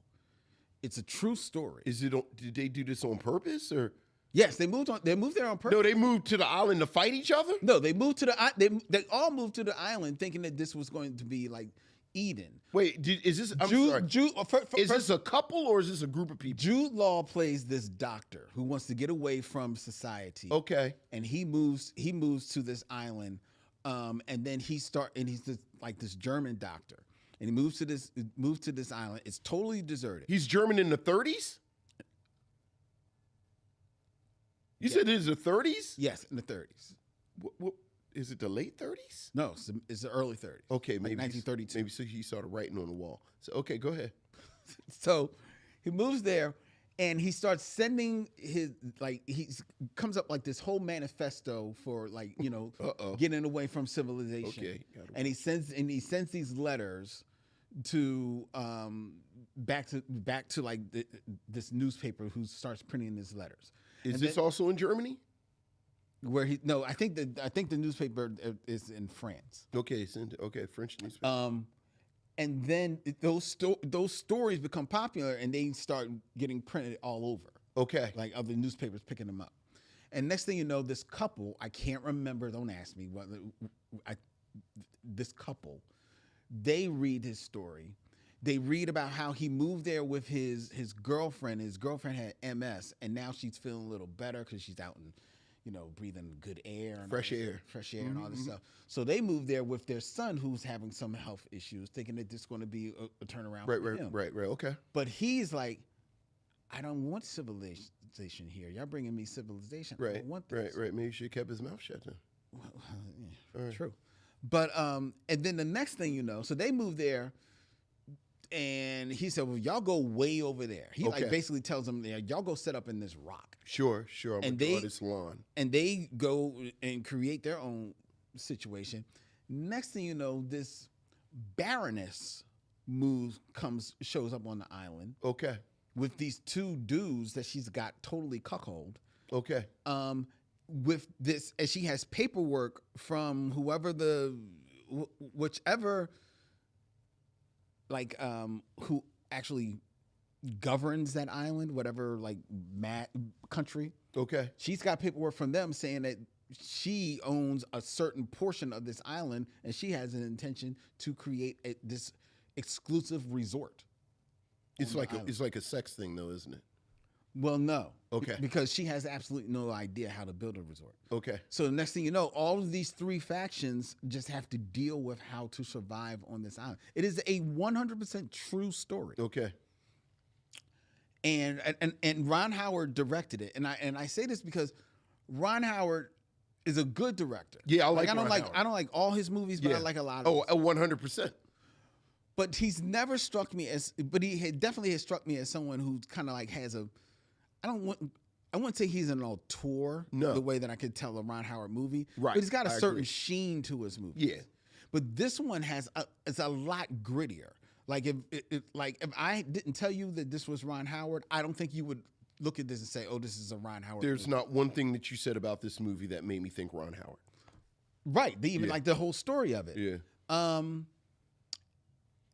It's a true story. Did they do this on purpose or? Yes, they moved there on purpose. No, they moved to the island to fight each other? No, they moved to they all moved to the island thinking that this was going to be like Eden. Wait, is this is this a couple or is this a group of people? Jude Law plays this doctor who wants to get away from society. Okay. And he moves to this island, and then he's this German doctor, and he moves to this island. It's totally deserted. He's German in the 30s? You said it is the 30s? Yes, in the 30s. What is it the late 30s? No, it's the early 30s. Okay, maybe 1932. Maybe so he saw the writing on the wall. So okay, go ahead. So he moves there and he starts sending he comes up like this whole manifesto for getting away from civilization. Okay. And he sends these letters to back to like this newspaper who starts printing these letters. Is this also in Germany? I think the newspaper is in France. Okay, French newspaper. And then those stories become popular and they start getting printed all over. Okay. Like other newspapers picking them up. And next thing you know, this couple, I can't remember, don't ask me, this couple, they read his story. They read about how he moved there with his girlfriend. His girlfriend had MS, and now she's feeling a little better because she's out and, breathing good air. And fresh air and all this stuff. So they moved there with their son who's having some health issues, thinking that this is going to be a turnaround for him. Right, okay. But he's like, I don't want civilization here. Y'all bringing me civilization. I don't want this. Right. Maybe he should have kept his mouth shut then. Well, true. But, and then the next thing you know, so they moved there. And he said, well, y'all go way over there. He basically tells them, y'all go set up in this rock. Sure. I'm going to draw this lawn. And they go and create their own situation. Next thing you know, this Baroness shows up on the island. Okay. With these two dudes that she's got totally cuckolded. Okay. With this, and she has paperwork from whichever who actually governs that island, whatever country. Okay. She's got paperwork from them saying that she owns a certain portion of this island and she has an intention to create this exclusive resort. It's like a sex thing though, isn't it? Well, no. Okay. Because she has absolutely no idea how to build a resort. Okay. So the next thing you know, all of these three factions just have to deal with how to survive on this island. It is a 100% true story. Okay. And Ron Howard directed it. And I say this because Ron Howard is a good director. Yeah, I don't Ron like Howard. I don't like all his movies, but I like a lot of Oh, his. 100%. But he's never struck me as, but definitely has struck me as someone who kind of like has a, I wouldn't say he's an auteur the way that I could tell a Ron Howard movie. Right. But he's got a certain agree. sheen to his movies. Yeah. But this one it's a lot grittier. Like if I didn't tell you that this was Ron Howard, I don't think you would look at this and say, "Oh, this is a Ron Howard." There's movie. not one thing that you said about this movie that made me think Ron Howard. Right. Even like the whole story of it. Yeah.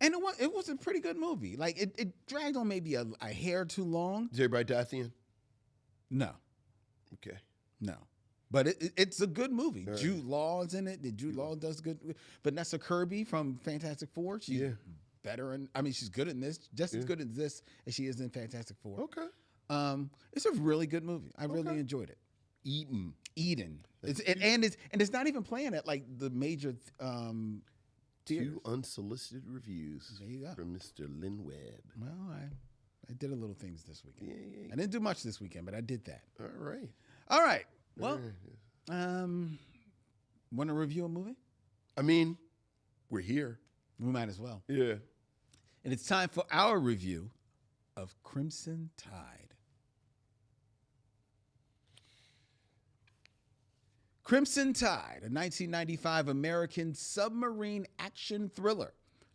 And it was a pretty good movie. Like it dragged on maybe a hair too long. Did everybody die at the end? No. Okay. No. But it's a good movie. Right. Jude Law is in it. Jude Law does good. Vanessa Kirby from Fantastic Four. She's better. She's good in this. Just as good in this as she is in Fantastic Four. Okay. It's a really good movie. I really enjoyed it. Eden. It's not even playing at like the major theaters. 2 unsolicited reviews There you go. from Mr. Lynn Webb. Well, I did a little things this weekend. Yeah. I didn't do much this weekend, but I did that. All right. All right. Well, want to review a movie? I mean, we're here. We might as well. Yeah. And it's time for our review of Crimson Tide. Crimson Tide, a 1995 American submarine action thriller,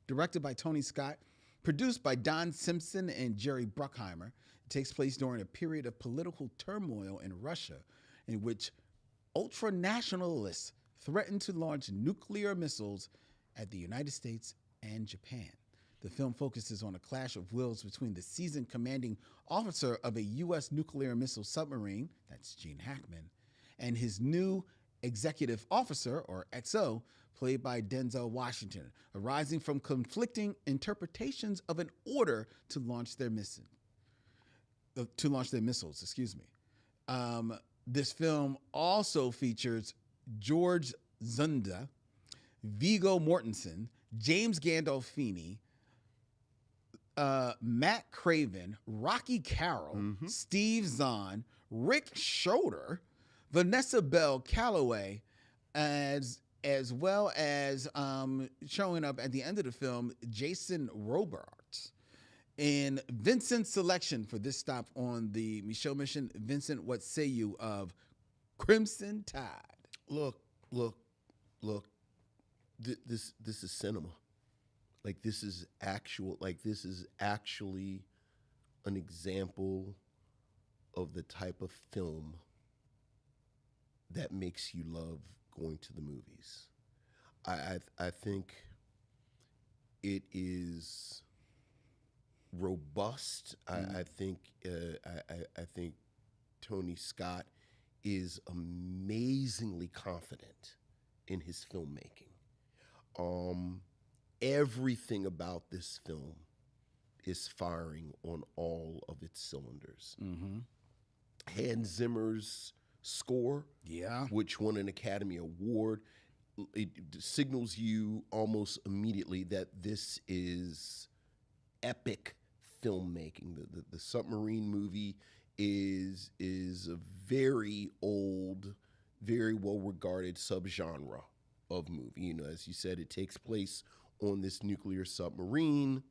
directed by Tony Scott, produced by Don Simpson and Jerry Bruckheimer. It takes place during a period of political turmoil in Russia in which ultra-nationalists threaten to launch nuclear missiles at the United States and Japan. The film focuses on a clash of wills between the seasoned commanding officer of a U.S. nuclear missile submarine, that's Gene Hackman, and his new executive officer, or XO, played by Denzel Washington, arising from conflicting interpretations of an order to launch their missiles. This film also features George Zunda, Viggo Mortensen, James Gandolfini, Matt Craven, Rocky Carroll, Steve Zahn, Rick Schroeder, Vanessa Bell Calloway, as well as showing up at the end of the film, Jason Robards. In Vincent's selection for this stop on the Micheaux mission, Vincent, what say you of Crimson Tide? Look. This is cinema. Like this is actually an example of the type of film that makes you love going to the movies. I think it is robust. I think Tony Scott is amazingly confident in his filmmaking. Everything about this film is firing on all of its cylinders. Hans Zimmer's score, which won an Academy Award, it signals you almost immediately that this is epic filmmaking. The Submarine movie is a very old, very well-regarded subgenre of movie. You know, as you said, it takes place on this nuclear submarine.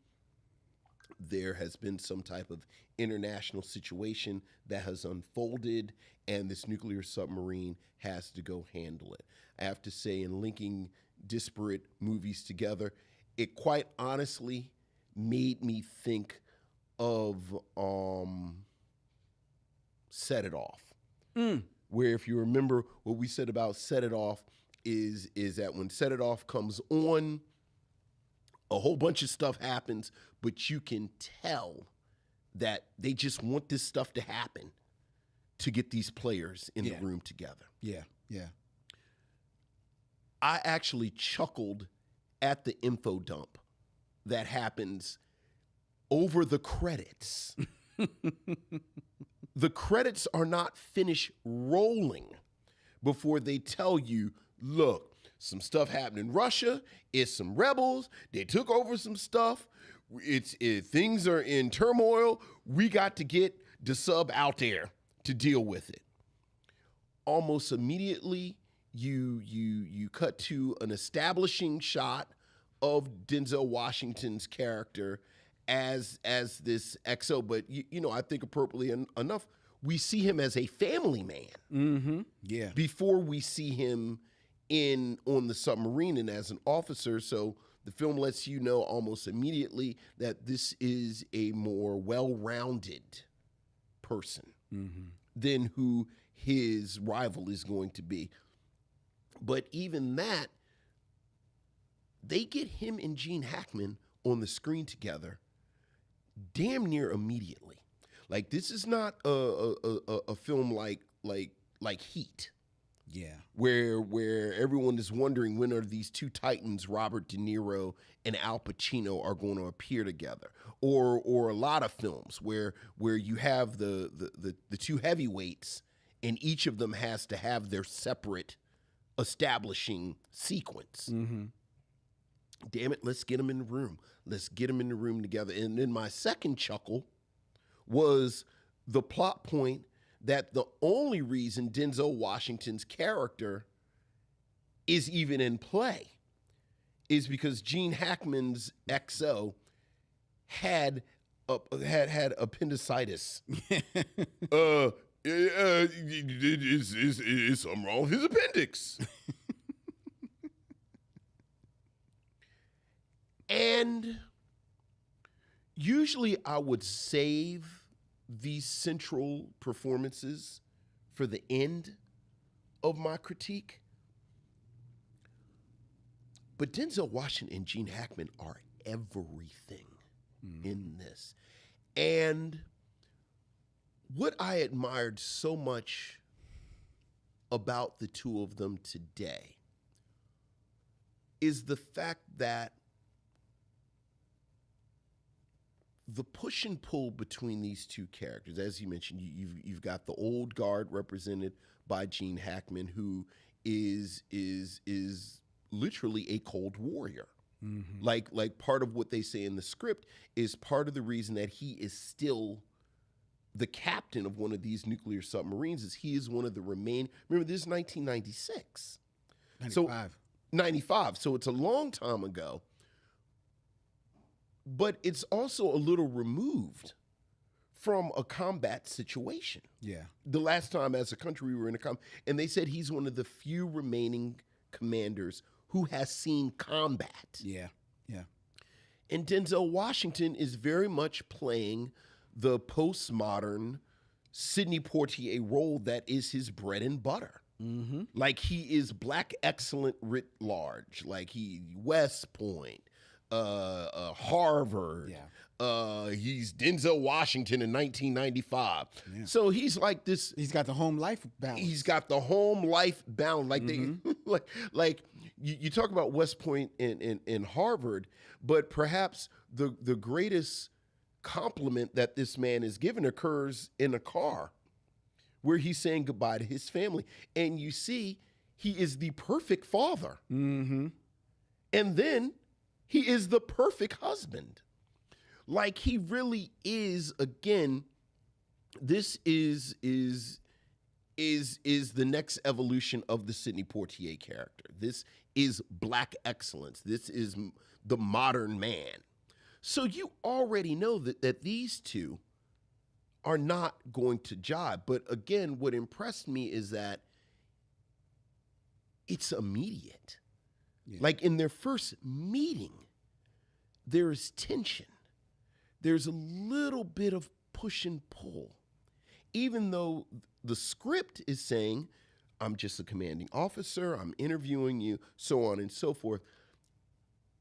There has been some type of international situation that has unfolded, and this nuclear submarine has to go handle it. I have to say, in linking disparate movies together, it quite honestly made me think of Set It Off. Where, if you remember what we said about Set It Off, is that when Set It Off comes on, a whole bunch of stuff happens, but you can tell that they just want this stuff to happen to get these players in the room together. Yeah. I actually chuckled at the info dump that happens over the credits the credits are not finished rolling before they tell you, look, some stuff happened in Russia. It's some rebels. They took over some stuff. Things are in turmoil. We got to get the sub out there to deal with it. Almost immediately, you cut to an establishing shot of Denzel Washington's character as this XO, but I think appropriately enough, we see him as a family man. Mm-hmm. Yeah. Before we see him on the submarine and as an officer. So the film lets you know almost immediately that this is a more well-rounded person than who his rival is going to be. But even that, they get him and Gene Hackman on the screen together damn near immediately. Like, this is not a film like Heat. Yeah. Where everyone is wondering when are these two titans, Robert De Niro and Al Pacino, are going to appear together. Or a lot of films where you have the two heavyweights and each of them has to have their separate establishing sequence. Mm-hmm. Damn it, let's get them in the room. Let's get them in the room together. And then my second chuckle was the plot point that the only reason Denzel Washington's character is even in play is because Gene Hackman's XO had appendicitis. Is something wrong with his appendix? And usually I would save these central performances for the end of my critique. But Denzel Washington and Gene Hackman are everything in this. And what I admired so much about the two of them today is the fact that the push and pull between these two characters, as you mentioned, you've got the old guard represented by Gene Hackman, who is literally a cold warrior. Mm-hmm. Like part of what they say in the script is part of the reason that he is still the captain of one of these nuclear submarines is he is one of the remaining. Remember, this is 1996. 95. So, 95. So it's a long time ago. But it's also a little removed from a combat situation. Yeah. The last time as a country we were in a and they said he's one of the few remaining commanders who has seen combat. Yeah. Yeah. And Denzel Washington is very much playing the postmodern Sidney Poitier role that is his bread and butter. Mm-hmm. Like, he is black excellent writ large. Like, he West Point, Harvard. Yeah. He's Denzel Washington in 1995. Yeah. So he's like this. He's got the home life balance. He's got the home life balance. Like they, you talk about West Point in Harvard, but perhaps the greatest compliment that this man is given occurs in a car where he's saying goodbye to his family. And you see, he is the perfect father. Mm-hmm. And then he is the perfect husband. Like, he really is, again, this is the next evolution of the Sidney Poitier character. This is black excellence. This is the modern man. So you already know that these two are not going to jibe. But again, what impressed me is that it's immediate. Yeah. Like, in their first meeting, there is tension. There's a little bit of push and pull. Even though the script is saying, I'm just a commanding officer, I'm interviewing you, so on and so forth.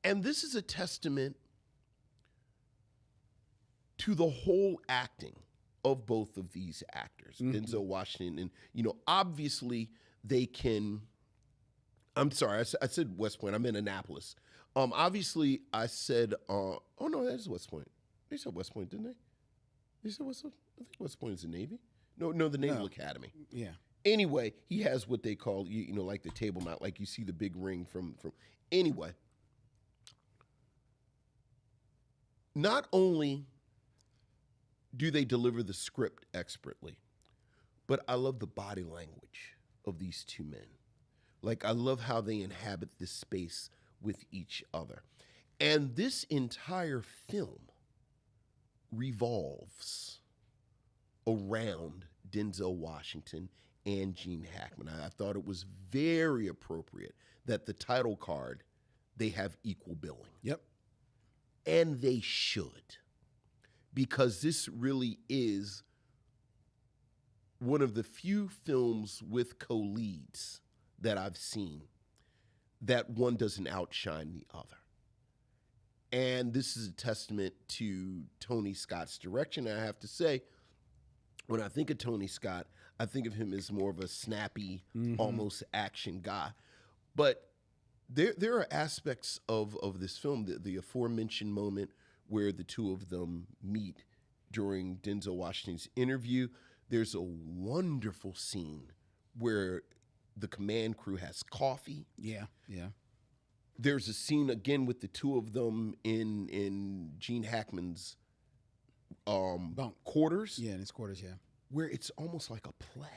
And this is a testament to the whole acting of both of these actors, Denzel Washington. And, obviously they can, I'm sorry, I said West Point, I meant Annapolis. Obviously I said, oh no, that is West Point. They said West Point, didn't they? They said West Point. I think West Point is the Navy. No, the Naval No. Academy. Yeah. Anyway, he has what they call, like the table mount, like you see the big ring from. Anyway, not only do they deliver the script expertly, but I love the body language of these two men. Like, I love how they inhabit this space with each other. And this entire film revolves around Denzel Washington and Gene Hackman. I thought it was very appropriate that the title card, they have equal billing. Yep. And they should, because this really is one of the few films with co-leads that I've seen that one doesn't outshine the other. And this is a testament to Tony Scott's direction. I have to say, when I think of Tony Scott, I think of him as more of a snappy, almost action guy. But there are aspects of this film, the aforementioned moment where the two of them meet during Denzel Washington's interview. There's a wonderful scene where the command crew has coffee. Yeah. Yeah. There's a scene again with the two of them in Gene Hackman's quarters. Yeah, in his quarters. Yeah. Where it's almost like a play.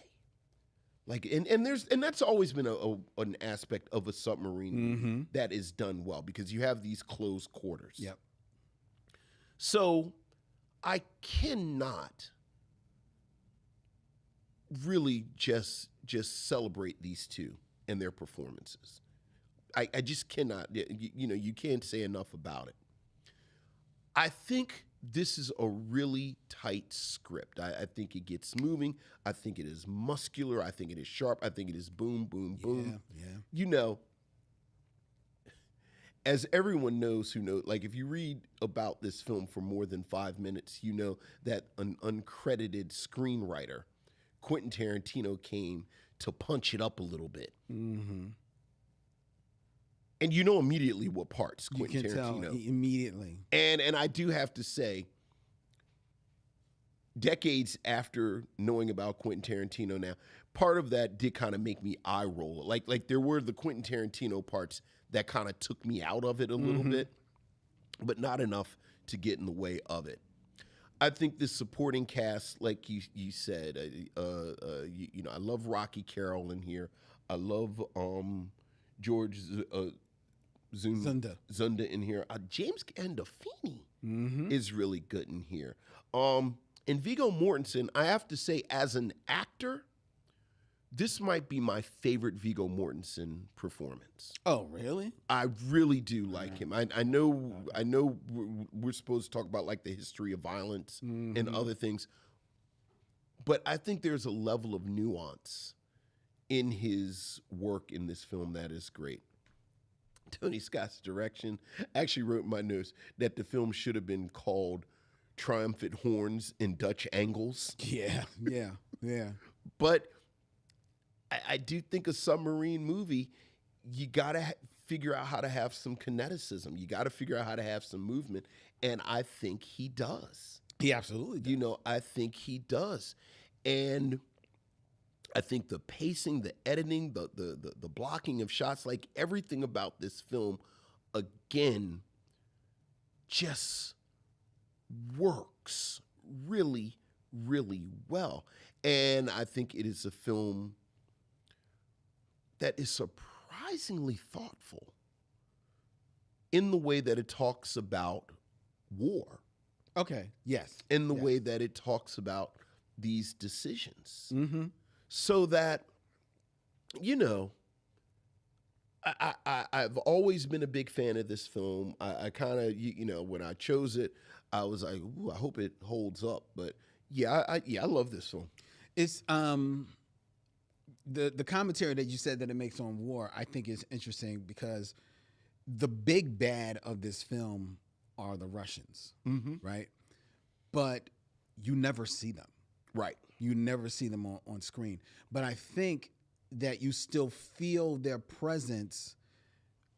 Like and that's always been an aspect of a submarine that is done well, because you have these closed quarters. Yep. So I cannot really just celebrate these two and their performances. I just cannot. You can't say enough about it. I think this is a really tight script. I think it gets moving. I think it is muscular. I think it is sharp. I think it is boom, boom, boom. Yeah. As everyone knows who knows, like if you read about this film for more than 5 minutes, you know that an uncredited screenwriter, Quentin Tarantino, came to punch it up a little bit. Mm-hmm. And you know immediately what parts Quentin You can Tarantino. tell immediately. And I do have to say, decades after knowing about Quentin Tarantino now, part of that did kind of make me eye roll. Like there were the Quentin Tarantino parts that kind of took me out of it a little bit, but not enough to get in the way of it. I think the supporting cast, like you said, I love Rocky Carroll in here. I love George Zunda in here. James Gandolfini is really good in here. And Viggo Mortensen, I have to say, as an actor, this might be my favorite Viggo Mortensen performance. Oh, really? I really do like him. I know we're supposed to talk about like the history of violence and other things, but I think there's a level of nuance in his work in this film that is great. Tony Scott's direction. I actually wrote in my notes that the film should have been called Triumphant Horns in Dutch Angles. Yeah. But I do think a submarine movie, you got to figure out how to have some kineticism. You got to figure out how to have some movement. And I think he does. He absolutely does. I think he does. And I think the pacing, the editing, the blocking of shots, like everything about this film, again, just works really, really well. And I think it is a film that is surprisingly thoughtful in the way that it talks about war. Okay, yes. In the way that it talks about these decisions. So that, I've always been a big fan of this film. I kind of, when I chose it, I was like, ooh, I hope it holds up. But I love this film. It's the commentary that you said that it makes on war, I think is interesting because the big bad of this film are the Russians, right? But you never see them. Right. You never see them on screen. But I think that you still feel their presence,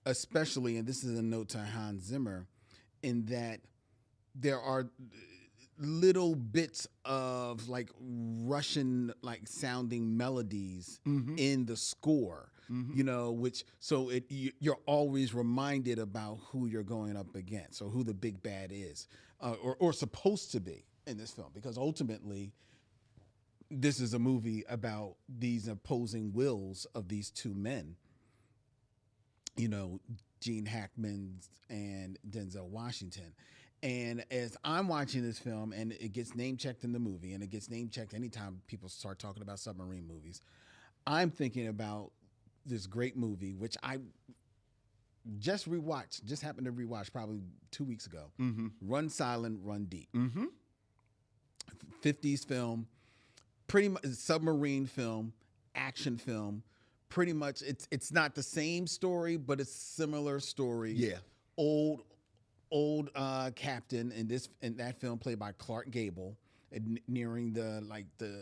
especially, and this is a note to Hans Zimmer, in that there are, little bits of like Russian like sounding melodies in the score, you know, which so you're always reminded about who you're going up against or who the big bad is, or supposed to be in this film, because ultimately this is a movie about these opposing wills of these two men, you know, Gene Hackman and Denzel Washington. And as I'm watching this film, and it gets name checked in the movie, and it gets name checked anytime people start talking about submarine movies, I'm thinking about this great movie, which I just happened to rewatch probably 2 weeks ago. Run Silent, Run Deep. 50s film, pretty much submarine film, action film. Pretty much, it's not the same story, but it's similar story. Yeah. Old captain in that film, played by Clark Gable, nearing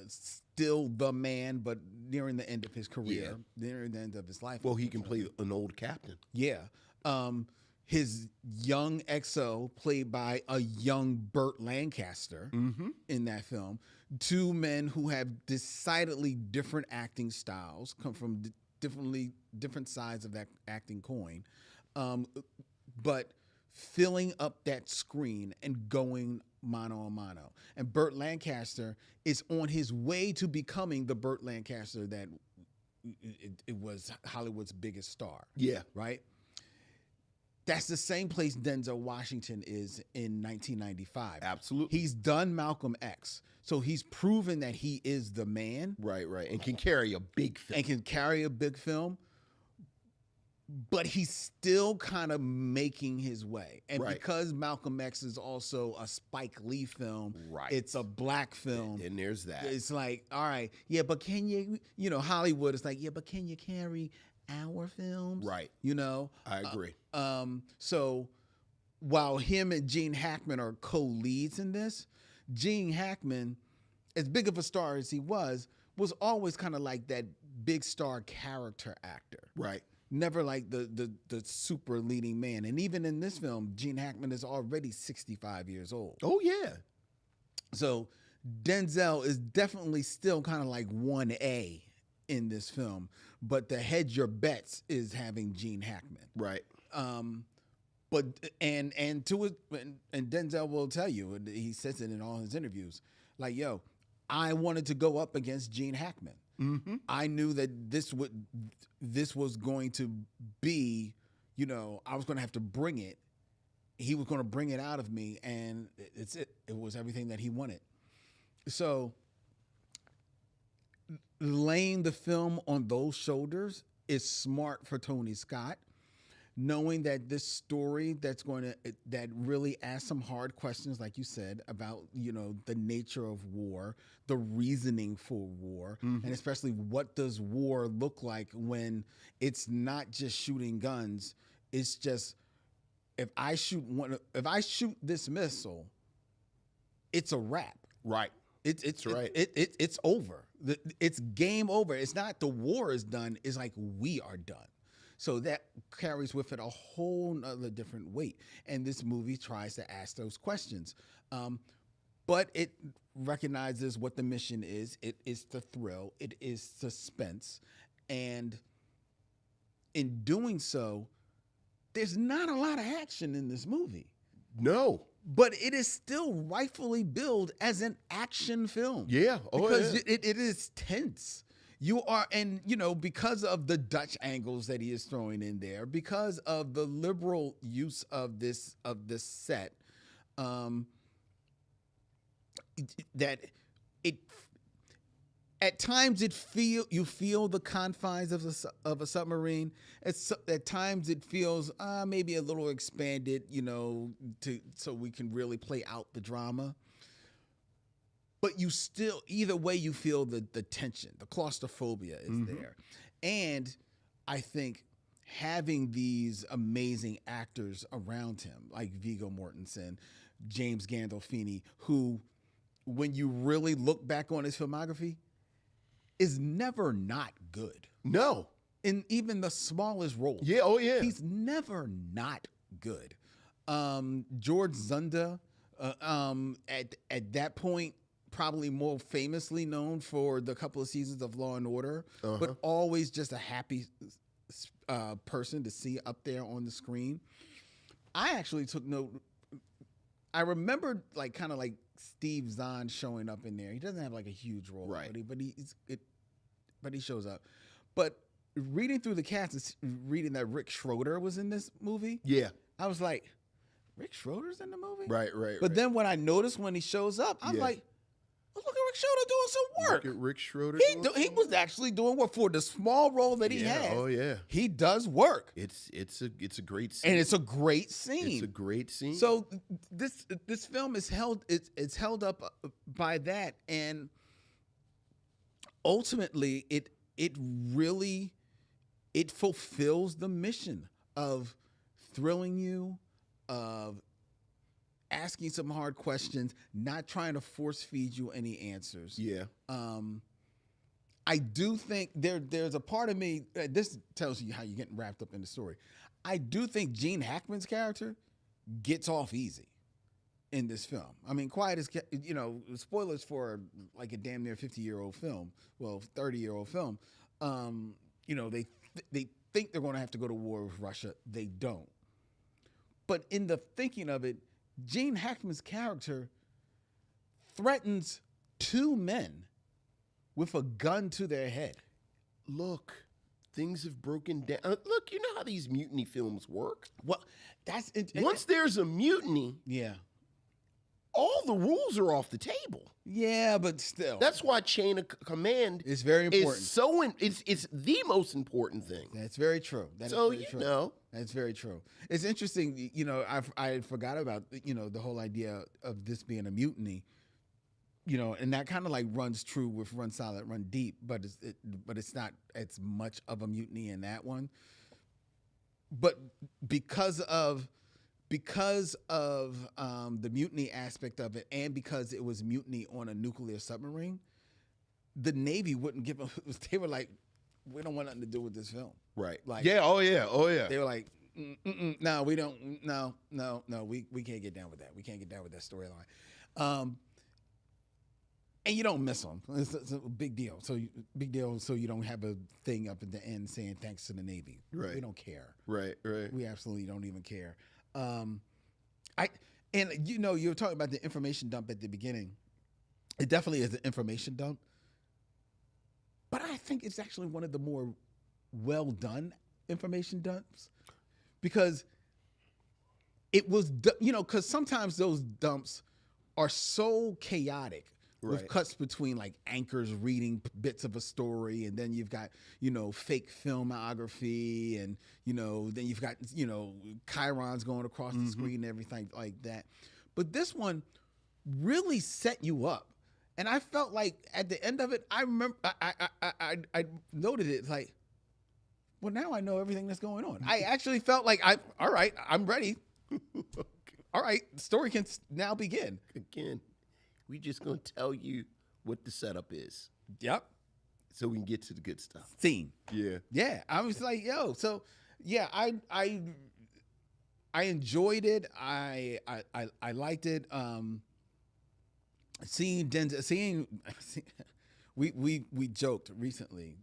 still the man, but nearing the end of his career, nearing the end of his life. Well, he can play an old captain. Yeah. His young XO, played by a young Burt Lancaster in that film. Two men who have decidedly different acting styles, come from different sides of that acting coin, but filling up that screen and going mano a mano. And Burt Lancaster is on his way to becoming the Burt Lancaster that it was Hollywood's biggest star. Yeah. Right? That's the same place Denzel Washington is in 1995. Absolutely. He's done Malcolm X. So he's proven that he is the man. Right. And can carry a big film. But he's still kind of making his way. And because Malcolm X is also a Spike Lee film, it's a black film. And there's that. It's like, all right, yeah, but can you Hollywood is like, yeah, but can you carry our films? Right. You know? I agree. So while him and Gene Hackman are co-leads in this, Gene Hackman, as big of a star as he was always kind of like that big star character actor. Right. Never like the super leading man. And even in this film, Gene Hackman is already 65 years old. Oh, yeah. So Denzel is definitely still kind of like 1A in this film. But the hedge your bets is having Gene Hackman. Right. But Denzel will tell you, and he says it in all his interviews, like, yo, I wanted to go up against Gene Hackman. I knew that this was going to be, I was going to have to bring it. He was going to bring it out of me, and it was everything that he wanted. So laying the film on those shoulders is smart for Tony Scott, knowing that this story that really asks some hard questions, like you said, about, the nature of war, the reasoning for war, and especially what does war look like when it's not just shooting guns. It's just, if I shoot this missile, it's a wrap. Right. It's over. It's game over. It's not the war is done. It's like we are done. So that carries with it a whole other different weight. And this movie tries to ask those questions. But it recognizes what the mission is. It is the thrill. It is suspense. And in doing so, there's not a lot of action in this movie. No. But it is still rightfully billed as an action film. Yeah. Because it is tense. You are, and because of the Dutch angles that he is throwing in there, because of the liberal use of this set, that it at times you feel the confines of a submarine. At times it feels maybe a little expanded, so we can really play out the drama. But you still, either way, you feel the tension, the claustrophobia is there. And I think having these amazing actors around him, like Viggo Mortensen, James Gandolfini, who, when you really look back on his filmography, is never not good. No. In even the smallest role. Yeah, oh yeah. He's never not good. George Zunda, At that point, probably more famously known for the couple of seasons of Law and Order, but always just a happy person to see up there on the screen. I actually took note. I remembered like kind of like Steve Zahn showing up in there. He doesn't have like a huge role, right? But he shows up. But reading through the cast, reading that Rick Schroeder was in this movie. Yeah, I was like, Rick Schroeder's in the movie, right. But then when I noticed when he shows up, I'm like, oh, look at Rick Schroeder doing some work. Look at Rick Schroeder. He was actually doing work for the small role that he had. Oh yeah, he does work. It's a great scene, and it's a great scene. It's a great scene. So this film is it's held up by that, and ultimately it really fulfills the mission of thrilling you, of asking some hard questions, not trying to force feed you any answers. Yeah. I do think there's a part of me, this tells you how you're getting wrapped up in the story. I do think Gene Hackman's character gets off easy in this film. I mean, quiet as, spoilers for like a damn near 50-year-old film, well, 30-year-old film. They think they're going to have to go to war with Russia. They don't. But in the thinking of it, Gene Hackman's character threatens two men with a gun to their head. Look, things have broken down. Look, you know how these mutiny films work? Well, once there's a mutiny, yeah, all the rules are off the table. Yeah, but still. That's why chain of command is very important. It's the most important thing. That's very true. That's very true. It's interesting, I forgot about, the whole idea of this being a mutiny, and that kind of like runs true with Run Silent, Run Deep, but it's not as much of a mutiny in that one. But because of the mutiny aspect of it, and because it was mutiny on a nuclear submarine, the Navy wouldn't give them. They were like, "We don't want nothing to do with this film." Right. Like, yeah. Oh yeah. They were like, "No, we don't. No. We can't get down with that. We can't get down with that storyline." And you don't miss them. It's a big deal. So you don't have a thing up at the end saying thanks to the Navy. Right. We don't care. Right. We absolutely don't even care. You were talking about the information dump at the beginning. It definitely is an information dump, but I think it's actually one of the more well done information dumps, because it was, because sometimes those dumps are so chaotic. With cuts between like anchors reading bits of a story, and then you've got, fake filmography, and, then you've got, chyrons going across the screen and everything like that. But this one really set you up. And I felt like at the end of it, I remember, I noted it like, well, now I know everything that's going on. I actually felt like, all right, I'm ready. All right, the story can now begin. Again. We just gonna tell you what the setup is. Yep. So we can get to the good stuff. Scene. Yeah. Yeah. I was like, yo. So yeah, I enjoyed it. I liked it. Seeing Denzel. We joked recently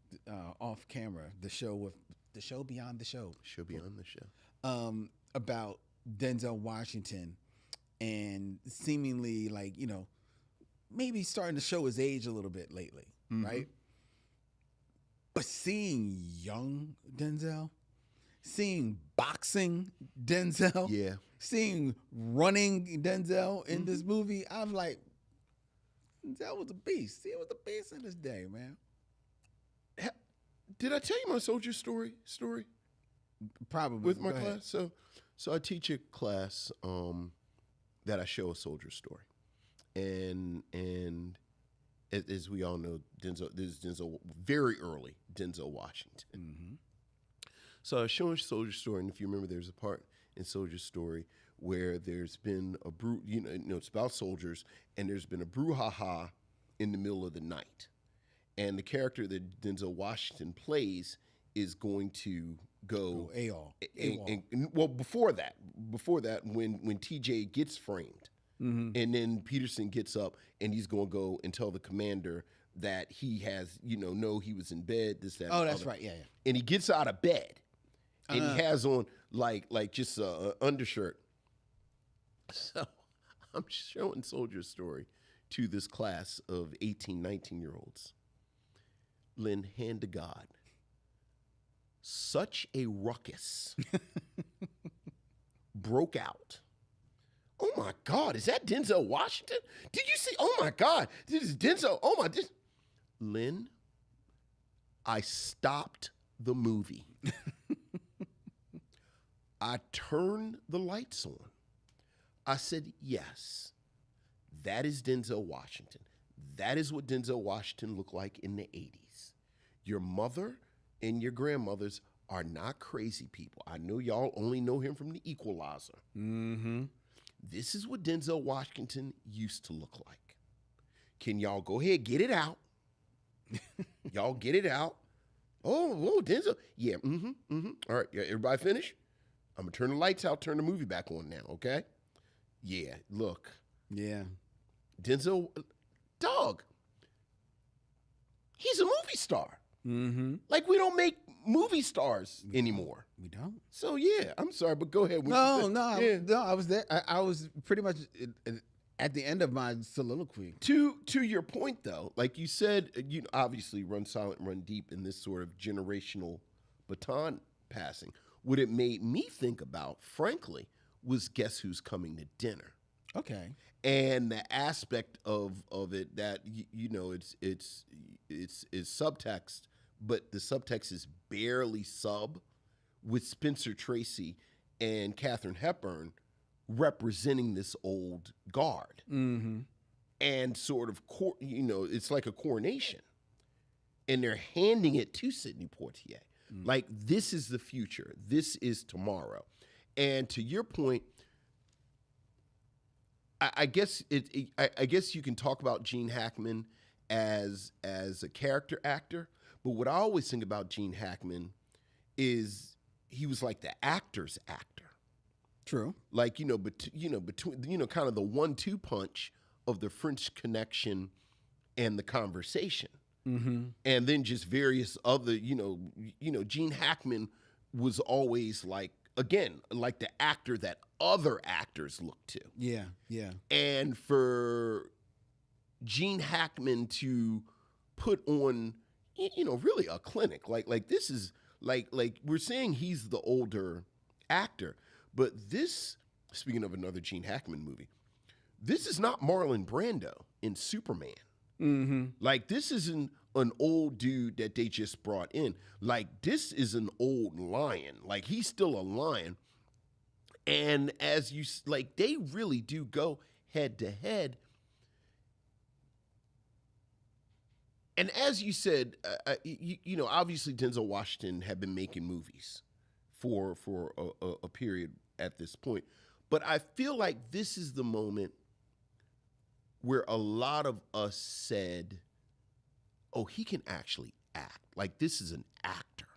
off camera. The show beyond the show. Show beyond the show. About Denzel Washington, and seemingly like maybe starting to show his age a little bit lately, right? But seeing young Denzel, seeing boxing Denzel, seeing running Denzel in this movie, I'm like, Denzel was a beast. He was a beast in his day, man. Did I tell you my soldier story? Probably. With my class? So I teach a class that I show a soldier story. And as we all know, Denzel very early, Denzel Washington. Mm-hmm. So I was showing Soldier Story, and if you remember, there's a part in Soldier Story where there's been a it's about soldiers, and there's been a brouhaha in the middle of the night, and the character that Denzel Washington plays is going to go AWOL. Well, before that, when TJ gets framed. And then Peterson gets up and he's going to go and tell the commander that he has, no, he was in bed, this, that. Oh, that's right. Yeah, yeah. And he gets out of bed and he has on like just a undershirt. So I'm showing Soldier's Story to this class of 18, 19-year-olds. Len, hand to God. Such a ruckus broke out. Oh my God, is that Denzel Washington? Did you see? Oh my God, this is Denzel. Oh my, Len, I stopped the movie. I turned the lights on. I said, yes, that is Denzel Washington. That is what Denzel Washington looked like in the 80s. Your mother and your grandmothers are not crazy people. I know y'all only know him from The Equalizer. This is what Denzel Washington used to look like. Can y'all go ahead, get it out? Y'all get it out. Oh, Denzel. Yeah, All right, yeah, everybody finish? I'm going to turn the lights out, turn the movie back on now, okay? Yeah, look. Yeah. Denzel, dog, he's a movie star. Like, we don't make movie stars anymore. We don't. So, yeah, I'm sorry, but go ahead. No, I was there. I was pretty much at the end of my soliloquy. To your point, though, like you said, obviously Run Silent, Run Deep in this sort of generational baton passing. What it made me think about, frankly, was Guess Who's Coming to Dinner. Okay. And the aspect of it that it's subtext, but the subtext is barely sub, with Spencer Tracy and Katharine Hepburn representing this old guard, and sort of it's like a coronation, and they're handing it to Sidney Poitier, like this is the future, this is tomorrow. And to your point, I guess I guess you can talk about Gene Hackman as a character actor, but what I always think about Gene Hackman is he was like the actor's actor. True. Like between kind of the 1-2 punch of the French Connection and The Conversation, and then just various other Gene Hackman was always like, again, like the actor that other actors look to. Yeah, yeah. And for Gene Hackman to put on, really a clinic, like this is like we're saying he's the older actor, but this, speaking of another Gene Hackman movie, this is not Marlon Brando in Superman. Like, this isn't an old dude that they just brought in. Like, this is an old lion. Like, he's still a lion. And as you, like, they really do go head to head. And as you said, obviously Denzel Washington had been making movies for a period at this point. But I feel like this is the moment where a lot of us said, oh, he can actually act. Like, this is an actor,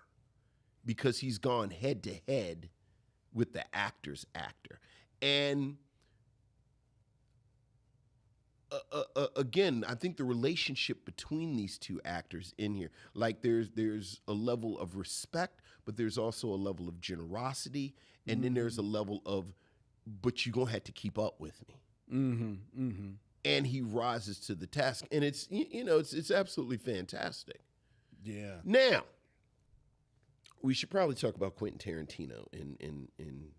because he's gone head to head with the actor's actor. And again, I think the relationship between these two actors in here, like there's a level of respect, but there's also a level of generosity, and then there's a level of, but you're gonna have to keep up with me. And he rises to the task, and it's it's absolutely fantastic. Yeah. Now, we should probably talk about Quentin Tarantino in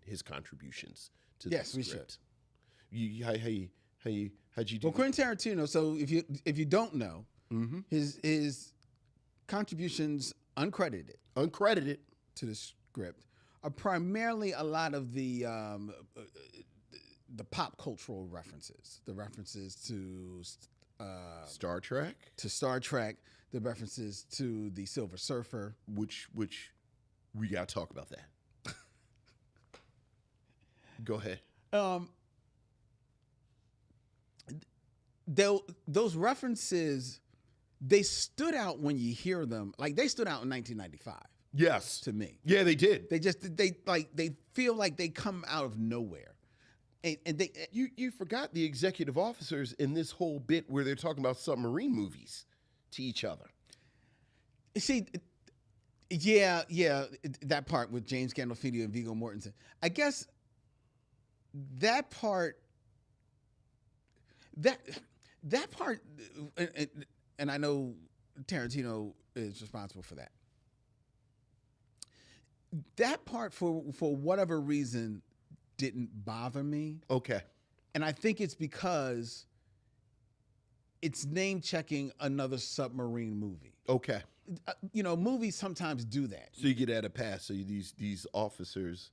his contributions to this script. We should. How'd you do? Well, Quentin Tarantino. So if you don't know, his contributions uncredited to the script are primarily a lot of the pop cultural references, the references to Star Trek, the references to the Silver Surfer, which we gotta talk about that. Go ahead. Those references, they stood out when you hear them. Like, they stood out in 1995. Yes, to me. Yeah, they did. They feel like they come out of nowhere. and they You forgot the executive officers in this whole bit where they're talking about submarine movies to each other. see. Yeah, that part with James Gandolfini and Viggo Mortensen. I guess that part, that part, and I know Tarantino is responsible for that. That part, for whatever reason, didn't bother me, Okay. and I think it's because it's name checking another submarine movie. Okay. Movies sometimes do that. So you get at a pass. So these officers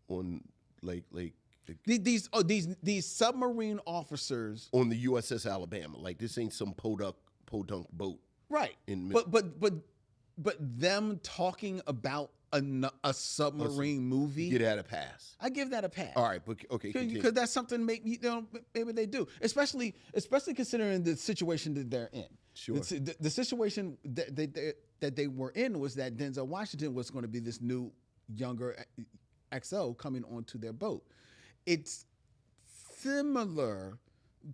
on like These submarine officers, on the USS Alabama, like this ain't some podunk boat. right? But them talking about a submarine movie, Get at a pass. I give that a pass. All right, but okay, continue. Because that's something maybe they do, especially considering the situation that they're in. Sure. The situation that they were in was that Denzel Washington was going to be this new younger XO coming onto their boat. It's similar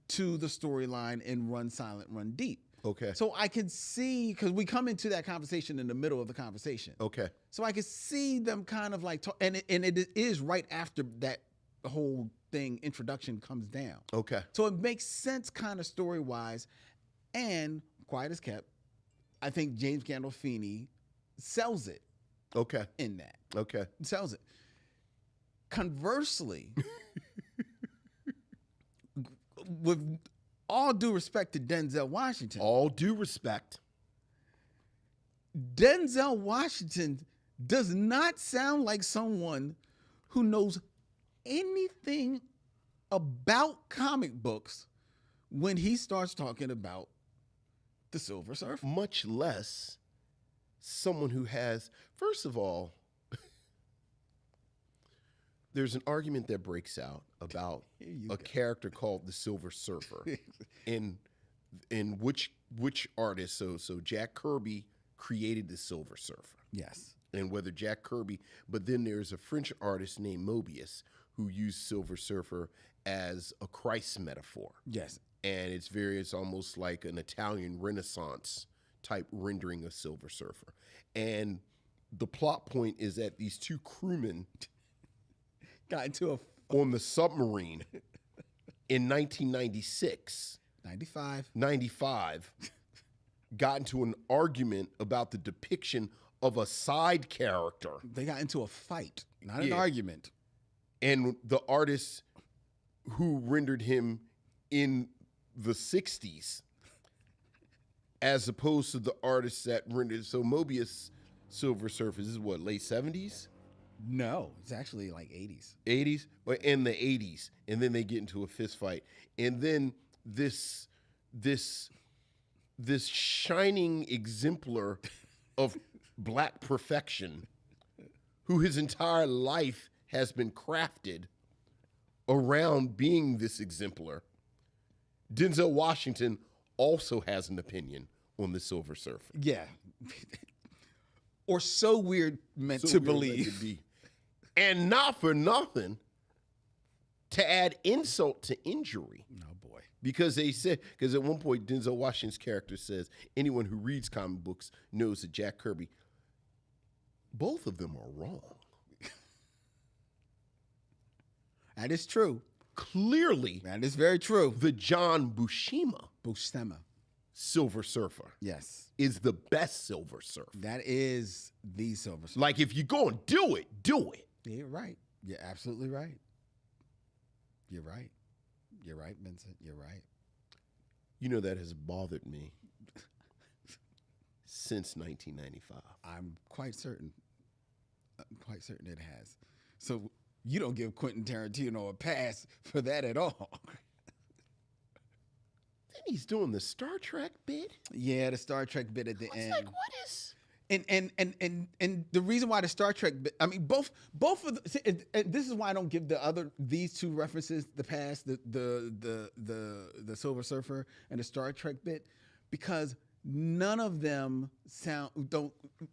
to the storyline in Run Silent, Run Deep. Okay. So I could see, because we come into that conversation in the middle of the conversation. Okay. So I could see them kind of like, and it is right after that whole thing introduction comes down. Okay. So it makes sense kind of story-wise, and quiet as kept, I think James Gandolfini sells it Okay. in that. Okay. Sells it. Conversely, with all due respect to Denzel Washington, All due respect. Denzel Washington does not sound like someone who knows anything about comic books when he starts talking about the Silver Surfer. Much less someone who has, first of all, there's an argument that breaks out about a character called the Silver Surfer, in which artist. So Jack Kirby created the Silver Surfer, Yes. and whether Jack Kirby, but then there's a French artist named Mobius who used Silver Surfer as a Christ metaphor. Yes. And it's almost like an Italian Renaissance type rendering of Silver Surfer. And the plot point is that these two crewmen Got into on the submarine in 1996, 95 got into an argument about the depiction of a side character. They got into a fight, not an Yeah. argument. And the artist who rendered him in the 60s, as opposed to the artist that rendered. So Mobius Silver Surfer is what, late 70s? No, it's actually like 80s. 80s? Or in the 80s. And then they get into a fist fight. And then this shining exemplar of black perfection, who his entire life has been crafted around being this exemplar, Denzel Washington also has an opinion on the Silver Surfer. Yeah. Or so weird meant to weird that believe. could be. And not for nothing, to add insult to injury. Oh boy. Because at one point Denzel Washington's character says, anyone who reads comic books knows that Jack Kirby, both of them are wrong. That is true. Clearly, That is very true. the John Buscema Buscema. Silver Surfer Yes. is the best Silver Surfer. That is the Silver Surfer. Like, if you go and do it, do it. Yeah, you're right. You're absolutely right. You're right. You're right, Vincent. You're right. You know, that has bothered me since 1995. I'm quite certain. It has. So you don't give Quentin Tarantino a pass for that at all. Then he's doing the Star Trek bit. Yeah, the Star Trek bit at the It's end. like, what is? And the reason why the Star Trek bit, I mean, both of the, and this is why I don't give these two references the pass, the Silver Surfer and the Star Trek bit, because none of them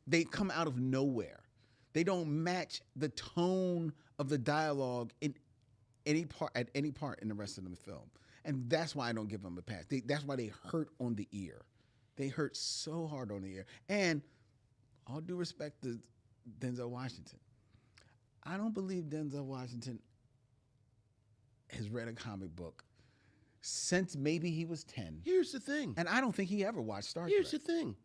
they come out of nowhere. They don't match the tone of the dialogue in any part in the rest of the film, and that's why I don't give them a pass. That's why they hurt on the ear. They hurt so hard on the ear. And all due respect to Denzel Washington, I don't believe Denzel Washington has read a comic book since maybe he was 10. Here's the thing. And I don't think he ever watched Star Trek. Here's the thing.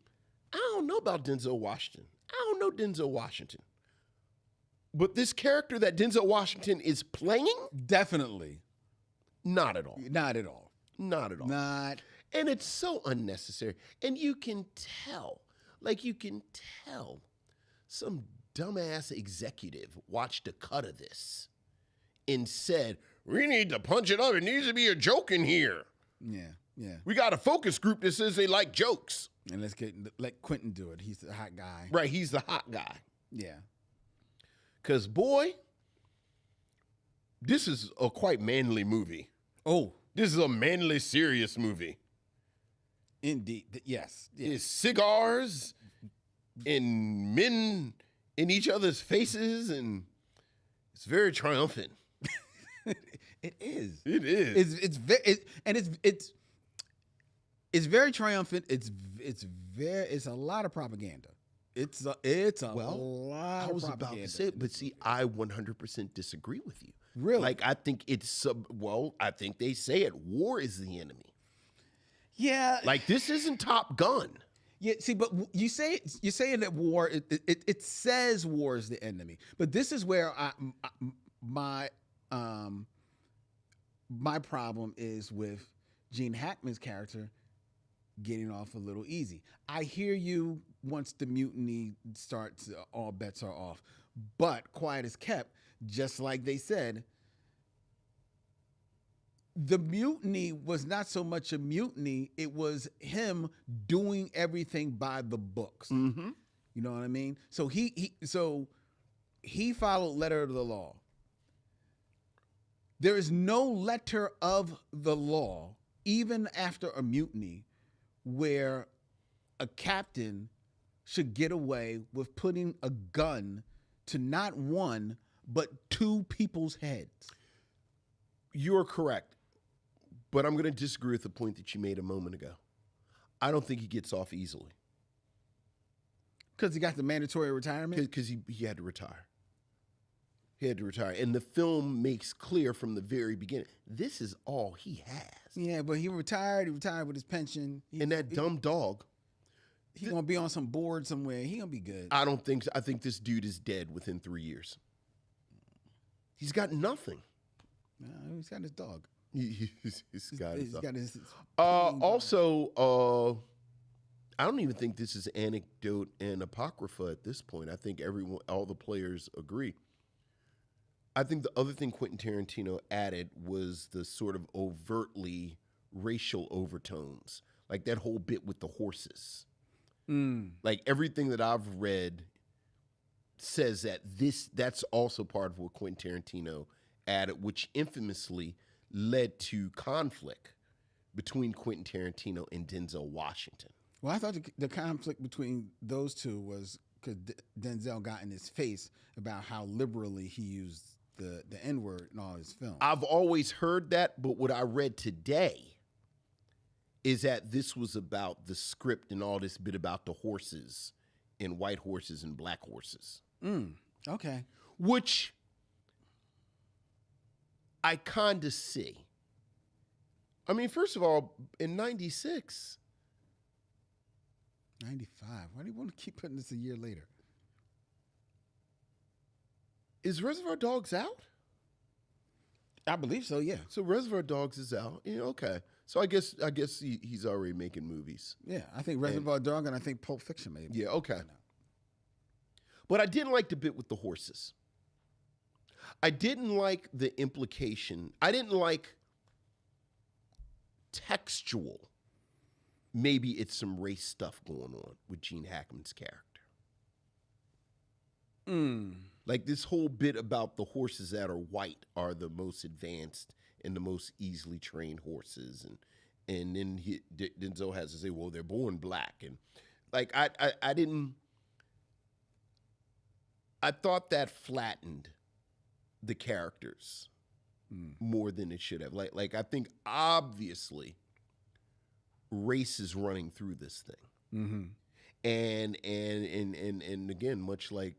I don't know about Denzel Washington. I don't know Denzel Washington. But this character that Denzel Washington is playing? Definitely. Not at all. Not at all. Not at all. Not. And it's so unnecessary. And you can tell, some dumbass executive watched a cut of this and said, we need to punch it up. It needs to be a joke in here. Yeah, yeah. We got a focus group that says they like jokes. And let Quentin do it. He's the hot guy. Right, he's the hot guy. Yeah. Because, boy, this is a quite manly movie. Oh. This is a manly, serious movie. Indeed. Yes. It's cigars and men in each other's faces, and it's very triumphant. It is. It is. It's very triumphant. It's a lot of propaganda. It's a lot I was of propaganda. about to say it, but see, I 100% disagree with you. Really? Like, I think I think they say it. War is the enemy. Yeah. Like, this isn't Top Gun. Yeah, see, but you're saying that war, it says war is the enemy. But this is where my problem is with Gene Hackman's character getting off a little easy. I hear you once the mutiny starts, all bets are off. But quiet is kept, just like they said, the mutiny was not so much a mutiny, it was him doing everything by the books. Mm-hmm. You know what I mean? So he followed letter of the law. There is no letter of the law, even after a mutiny, where a captain should get away with putting a gun to not one, but two people's heads. You're correct. But I'm going to disagree with the point that you made a moment ago. I don't think he gets off easily. Because he got the mandatory retirement? Because he had to retire. He had to retire. And the film makes clear from the very beginning, this is all he has. Yeah, but he retired with his pension. And that dumb dog. He's going to be on some board somewhere. He's going to be good. I don't think so. I think this dude is dead within 3 years. He's got nothing. No, he's got his dog. He's got his dog. I don't even think this is anecdote and apocrypha at this point. I think all the players agree. I think the other thing Quentin Tarantino added was the sort of overtly racial overtones, like that whole bit with the horses. Like everything that I've read says that that's also part of what Quentin Tarantino added, which infamously led to conflict between Quentin Tarantino and Denzel Washington. Well, I thought the conflict between those two was because Denzel got in his face about how liberally he used the N-word in all his films. I've always heard that, but what I read today is that this was about the script and all this bit about the horses and white horses and black horses. Okay. Which I kind of see. I mean, first of all, in 96. 95. Why do you want to keep putting this a year later? Is Reservoir Dogs out? I believe so, yeah. So Reservoir Dogs is out. Yeah, okay. So I guess he's already making movies. Yeah, I think Reservoir Dogs and I think Pulp Fiction maybe. Yeah, okay. But I didn't like the bit with the horses. I didn't like the implication. I didn't like textual. Maybe it's some race stuff going on with Gene Hackman's character. Like this whole bit about the horses that are white are the most advanced and the most easily trained horses. And then Denzel has to say, well, they're born black. And like, I thought that flattened the characters more than it should have. Like I think obviously race is running through this thing. And again, much like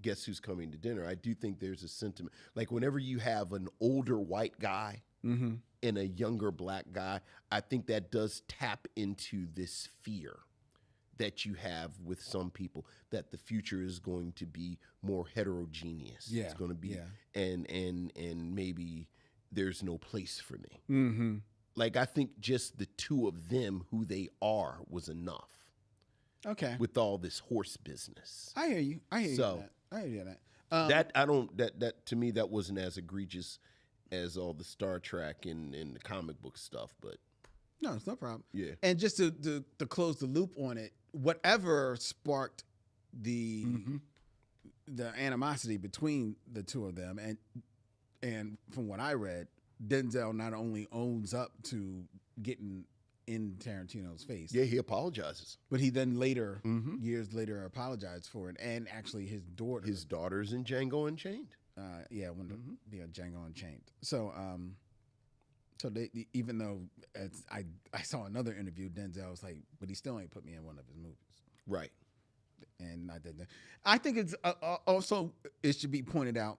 Guess Who's Coming to Dinner, I do think there's a sentiment. Like whenever you have an older white guy and a younger black guy, I think that does tap into this fear that you have with some people, that the future is going to be more heterogeneous. Yeah. It's going to be, and maybe there's no place for me. Like, I think just the two of them, who they are, was enough. Okay. With all this horse business. I hear you. I hear So, you. I hear you that. That to me, that wasn't as egregious as all the Star Trek and the comic book stuff, but. No, it's no problem. Yeah. And just to close the loop on it, whatever sparked the animosity between the two of them, and from what I read, Denzel not only owns up to getting in Tarantino's face. Yeah, he apologizes. But he then later, years later, apologized for it, and actually his daughter. His daughter's in Django Unchained. Wanted to be a Django Unchained. So, so they, even though I saw another interview, Denzel was like, but he still ain't put me in one of his movies. Right. And I did that. I think it's also, it should be pointed out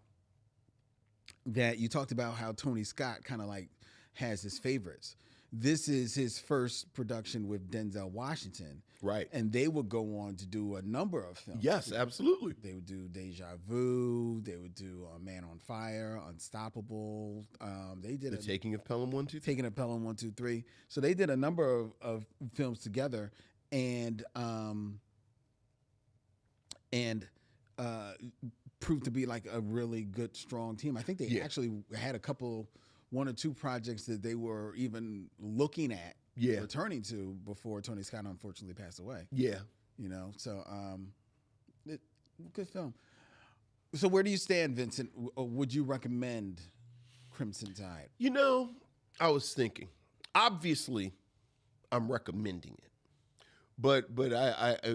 that you talked about how Tony Scott kind of like has his favorites. This is his first production with Denzel Washington. Right. And they would go on to do a number of films. Yes, absolutely. They would do Deja Vu. They would do Man on Fire, Unstoppable. They did The Taking of Pelham 1, 2, 3. Taking of Pelham 1, 2, 3. So they did a number of films together, and proved to be like a really good, strong team. I think they actually had one or two projects that they were even looking at returning to before Tony Scott unfortunately passed away. Yeah. You know, so good film. So where do you stand, Vincent? Would you recommend Crimson Tide? You know, I was thinking, obviously I'm recommending it. But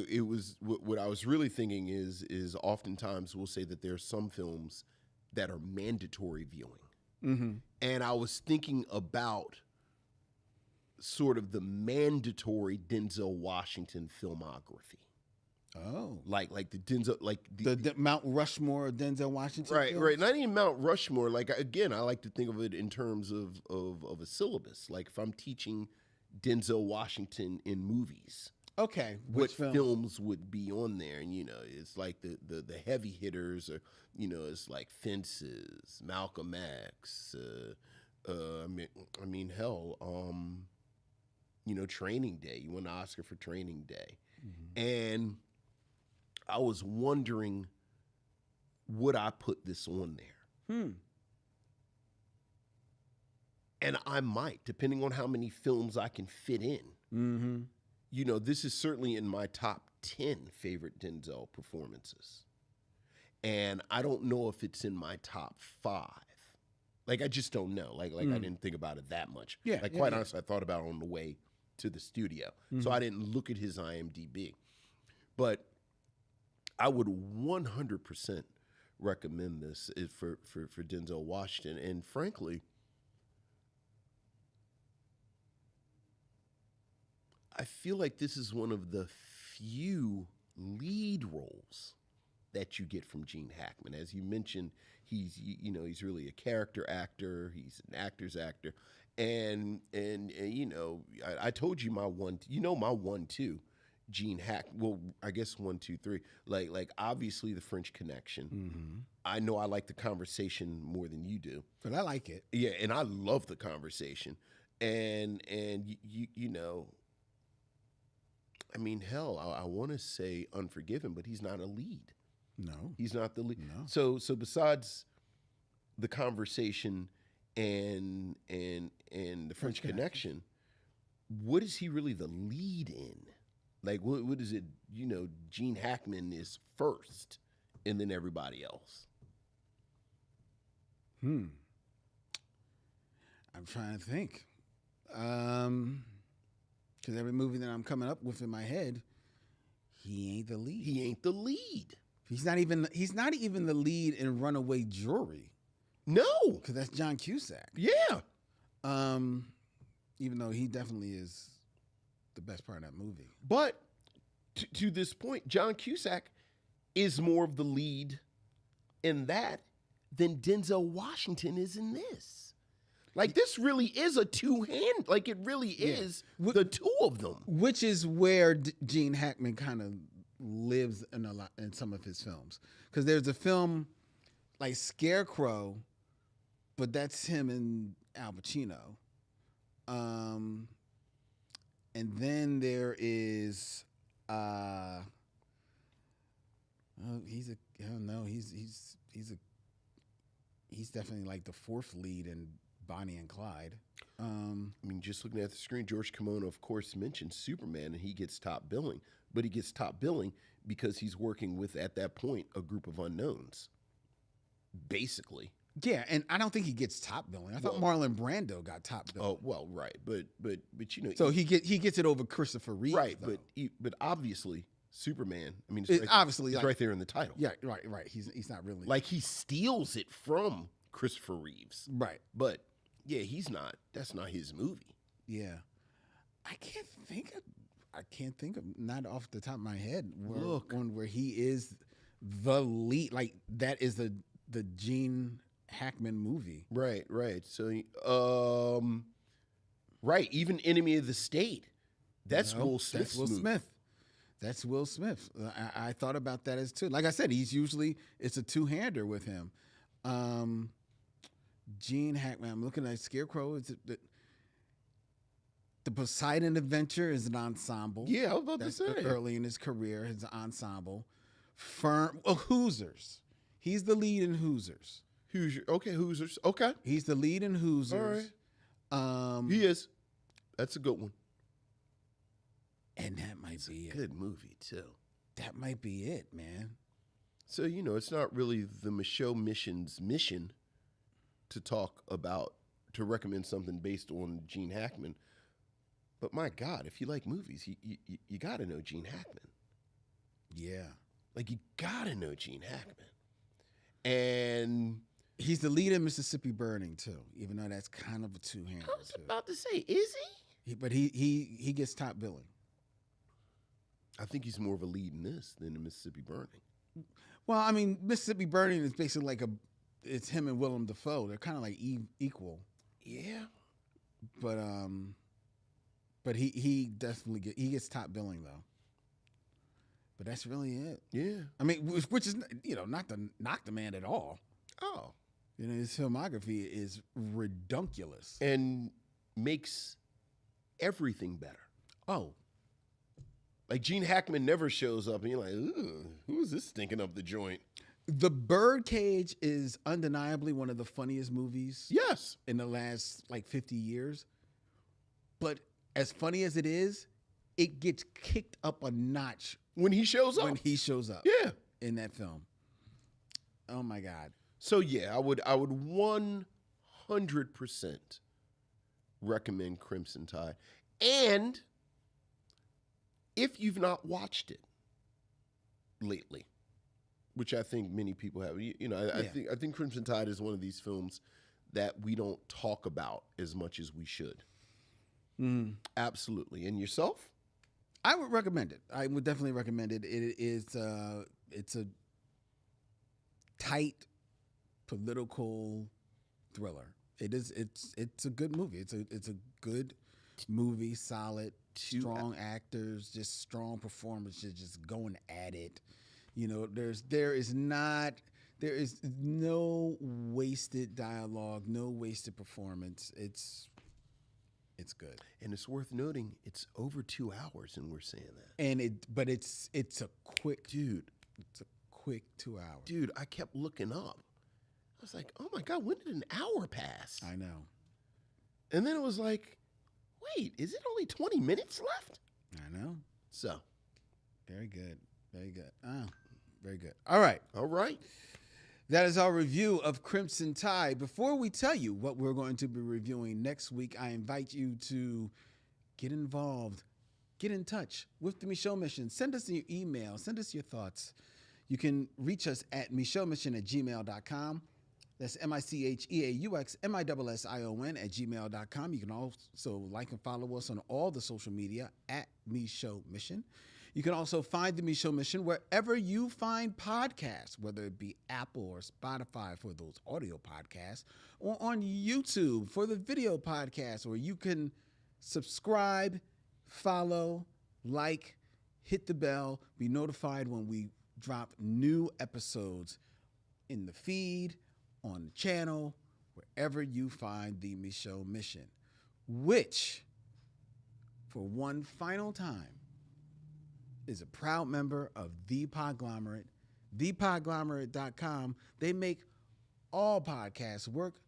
it was what I was really thinking is oftentimes we'll say that there are some films that are mandatory viewing. And I was thinking about sort of the mandatory Denzel Washington filmography. Oh, like the Denzel, like the Mount Rushmore of Denzel Washington. Right, films? right. Not even Mount Rushmore. Like again, I like to think of it in terms of a syllabus. Like if I'm teaching Denzel Washington in movies. Okay, what films would be on there? And you know, it's like the heavy hitters, or you know, it's like Fences, Malcolm X. I mean, hell, you know, Training Day. You won an Oscar for Training Day, and I was wondering, would I put this on there? And I might, depending on how many films I can fit in. You know, this is certainly in my top 10 favorite Denzel performances. And I don't know if it's in my top 5. Like, I just don't know. Like I didn't think about it that much. Yeah. Like, quite honestly, I thought about it on the way to the studio. So I didn't look at his IMDb. But I would 100% recommend this for Denzel Washington. And frankly, I feel like this is one of the few lead roles that you get from Gene Hackman. As you mentioned, he's really a character actor. He's an actor's actor, and you know, I told you my 1-2, Gene Hack. Well, I guess 1, 2, 3. Like obviously the French Connection. I know I like The Conversation more than you do, but I like it. Yeah, and I love The Conversation, and you know. I mean, hell, I want to say Unforgiven, but he's not a lead. No. He's not the lead. No. So besides The Conversation and the French Connection, what is he really the lead in? Like, what is it, you know, Gene Hackman is first, and then everybody else? I'm trying to think. Because every movie that I'm coming up with in my head, he ain't the lead. He ain't the lead. He's not even the lead in Runaway Jury. No. because that's John Cusack. Yeah. Even though he definitely is the best part of that movie. But to this point, John Cusack is more of the lead in that than Denzel Washington is in this. Like, this really is a two-hand. Like, it really is the two of them. Which is where Gene Hackman kind of lives in some of his films. Because there's a film like Scarecrow, but that's him and Al Pacino. And then there is he's definitely like the fourth lead in Bonnie and Clyde. I mean, just looking at the screen, George Kimono, of course, mentioned Superman, and he gets top billing. But he gets top billing because he's working with, at that point, a group of unknowns, basically. Yeah, and I don't think he gets top billing. I thought Marlon Brando got top billing. Oh, well, right, but you know, so he gets it over Christopher Reeve, right? though. But obviously, Superman. I mean, obviously, it's right there in the title. Yeah, right. He's not really like he steals it from Christopher Reeves, right? But yeah, he's not. That's not his movie. Yeah, I can't think of not off the top of my head one where he is the lead. Like that is the Gene Hackman movie. Right. So, right. Even Enemy of the State. That's Will Smith's That's Will movie. Smith. That's Will Smith. I thought about that as too. Like I said, it's a two-hander with him. Gene Hackman. I'm looking at Scarecrow. The Poseidon Adventure is an ensemble. Yeah, I was about to say. Early in his career, his ensemble. Hoosiers. He's the lead in Hoosiers. Hoosiers. Okay. He's the lead in Hoosiers. All right. He is. That's a good one. And that might be it. Good movie, too. That might be it, man. So, you know, it's not really the Micheaux mission's mission to recommend something based on Gene Hackman. But my God, if you like movies, you got to know Gene Hackman. Yeah. Like, you got to know Gene Hackman. And he's the lead in Mississippi Burning, too, even though that's kind of a two-hander. I was about to say, is he? But he gets top billing. I think he's more of a lead in this than in Mississippi Burning. Well, I mean, Mississippi Burning is basically like it's him and Willem Dafoe. They're kind of like equal. Yeah. But he definitely gets top billing though. But that's really it. Yeah. I mean, which is, you know, not to knock the man at all. Oh. You know, his filmography is redunculous. And makes everything better. Oh. Like Gene Hackman never shows up and you're like, ooh, who's this stinking up the joint? The Birdcage is undeniably one of the funniest movies. Yes. In the last like 50 years. But as funny as it is, it gets kicked up a notch when he shows up. Yeah. In that film. Oh my God. So yeah, I would 100% recommend Crimson Tide. And if you've not watched it lately, which I think many people have, I think Crimson Tide is one of these films that we don't talk about as much as we should. Absolutely. And yourself? I would recommend it. I would definitely recommend it. It's a tight political thriller. It's a good movie. It's a good movie, solid, strong actors, just strong performances, just going at it. You know, there is no wasted dialogue, no wasted performance. It's good. And it's worth noting it's over 2 hours, and we're saying that. But it's a quick, dude. It's a quick 2 hours. Dude, I kept looking up. I was like, oh my God, when did an hour pass? I know. And then it was like, wait, is it only 20 minutes left? I know. So. Very good. Very good. Oh, very good. All right. That is our review of Crimson Tide. Before we tell you what we're going to be reviewing next week, I invite you to get involved, get in touch with the Micheaux Mission. Send us your email. Send us your thoughts. You can reach us at micheauxmission@gmail.com. That's MicheauxMission@gmail.com. You can also like and follow us on all the social media at Micheaux Mission. You can also find the Micheaux Mission wherever you find podcasts, whether it be Apple or Spotify for those audio podcasts, or on YouTube for the video podcasts, where you can subscribe, follow, like, hit the bell, be notified when we drop new episodes in the feed, on the channel, wherever you find the Micheaux Mission, which, for one final time, is a proud member of The Podglomerate, thepodglomerate.com. They make all podcasts work,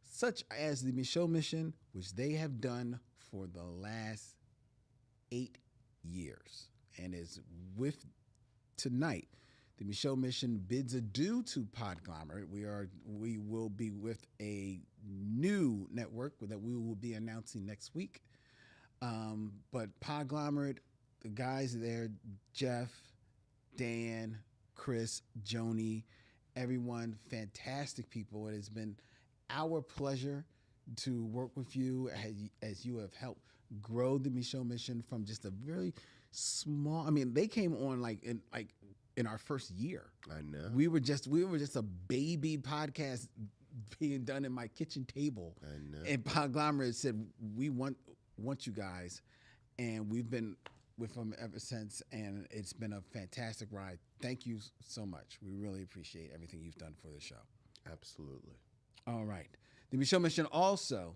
such as the Micheaux Mission, which they have done for the last 8 years. And is with tonight, the Micheaux Mission bids adieu to Podglomerate. We will be with a new network that we will be announcing next week. But Podglomerate, the guys there, Jeff, Dan, Chris, Joni, everyone, fantastic people. It has been our pleasure to work with you as you have helped grow the Micheaux Mission from just a very small. I mean, they came on in our first year. I know. We were just a baby podcast being done in my kitchen table. I know. And Podglomerate said, we want you guys. And we've been with them ever since. And it's been a fantastic ride. Thank you so much. We really appreciate everything you've done for the show. Absolutely. All right. The Micheaux Mission also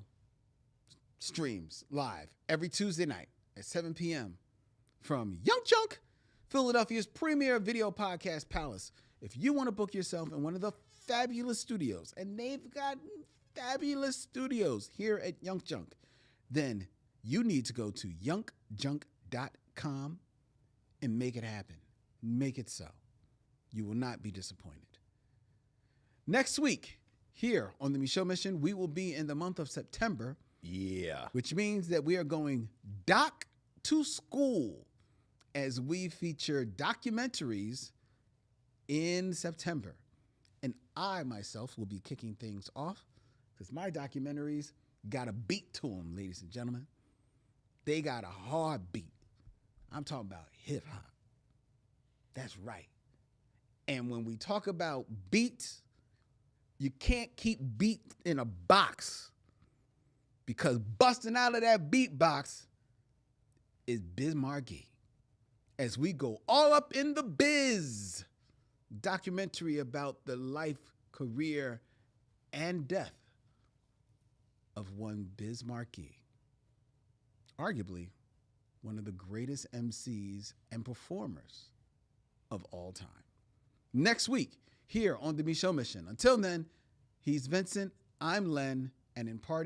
streams live every Tuesday night at 7 p.m. from Young Chunk, Philadelphia's premier video podcast palace. If you want to book yourself in one of the fabulous studios, and they've got fabulous studios here at Young Chunk, then you need to go to youngchunk.com and make it happen. Make it so. You will not be disappointed. Next week, here on the Micheaux Mission, we will be in the month of September. Yeah. Which means that we are going doc to school as we feature documentaries in September. And I, myself, will be kicking things off because my documentaries got a beat to them, ladies and gentlemen. They got a hard beat. I'm talking about hip hop. That's right. And when we talk about beats, you can't keep beat in a box, because busting out of that beat box is Biz Markie. As we go all up in the biz, documentary about the life, career, and death of one Biz Markie, arguably one of the greatest MCs and performers of all time. Next week, here on the Micheaux Mission. Until then, he's Vincent, I'm Len, and in party.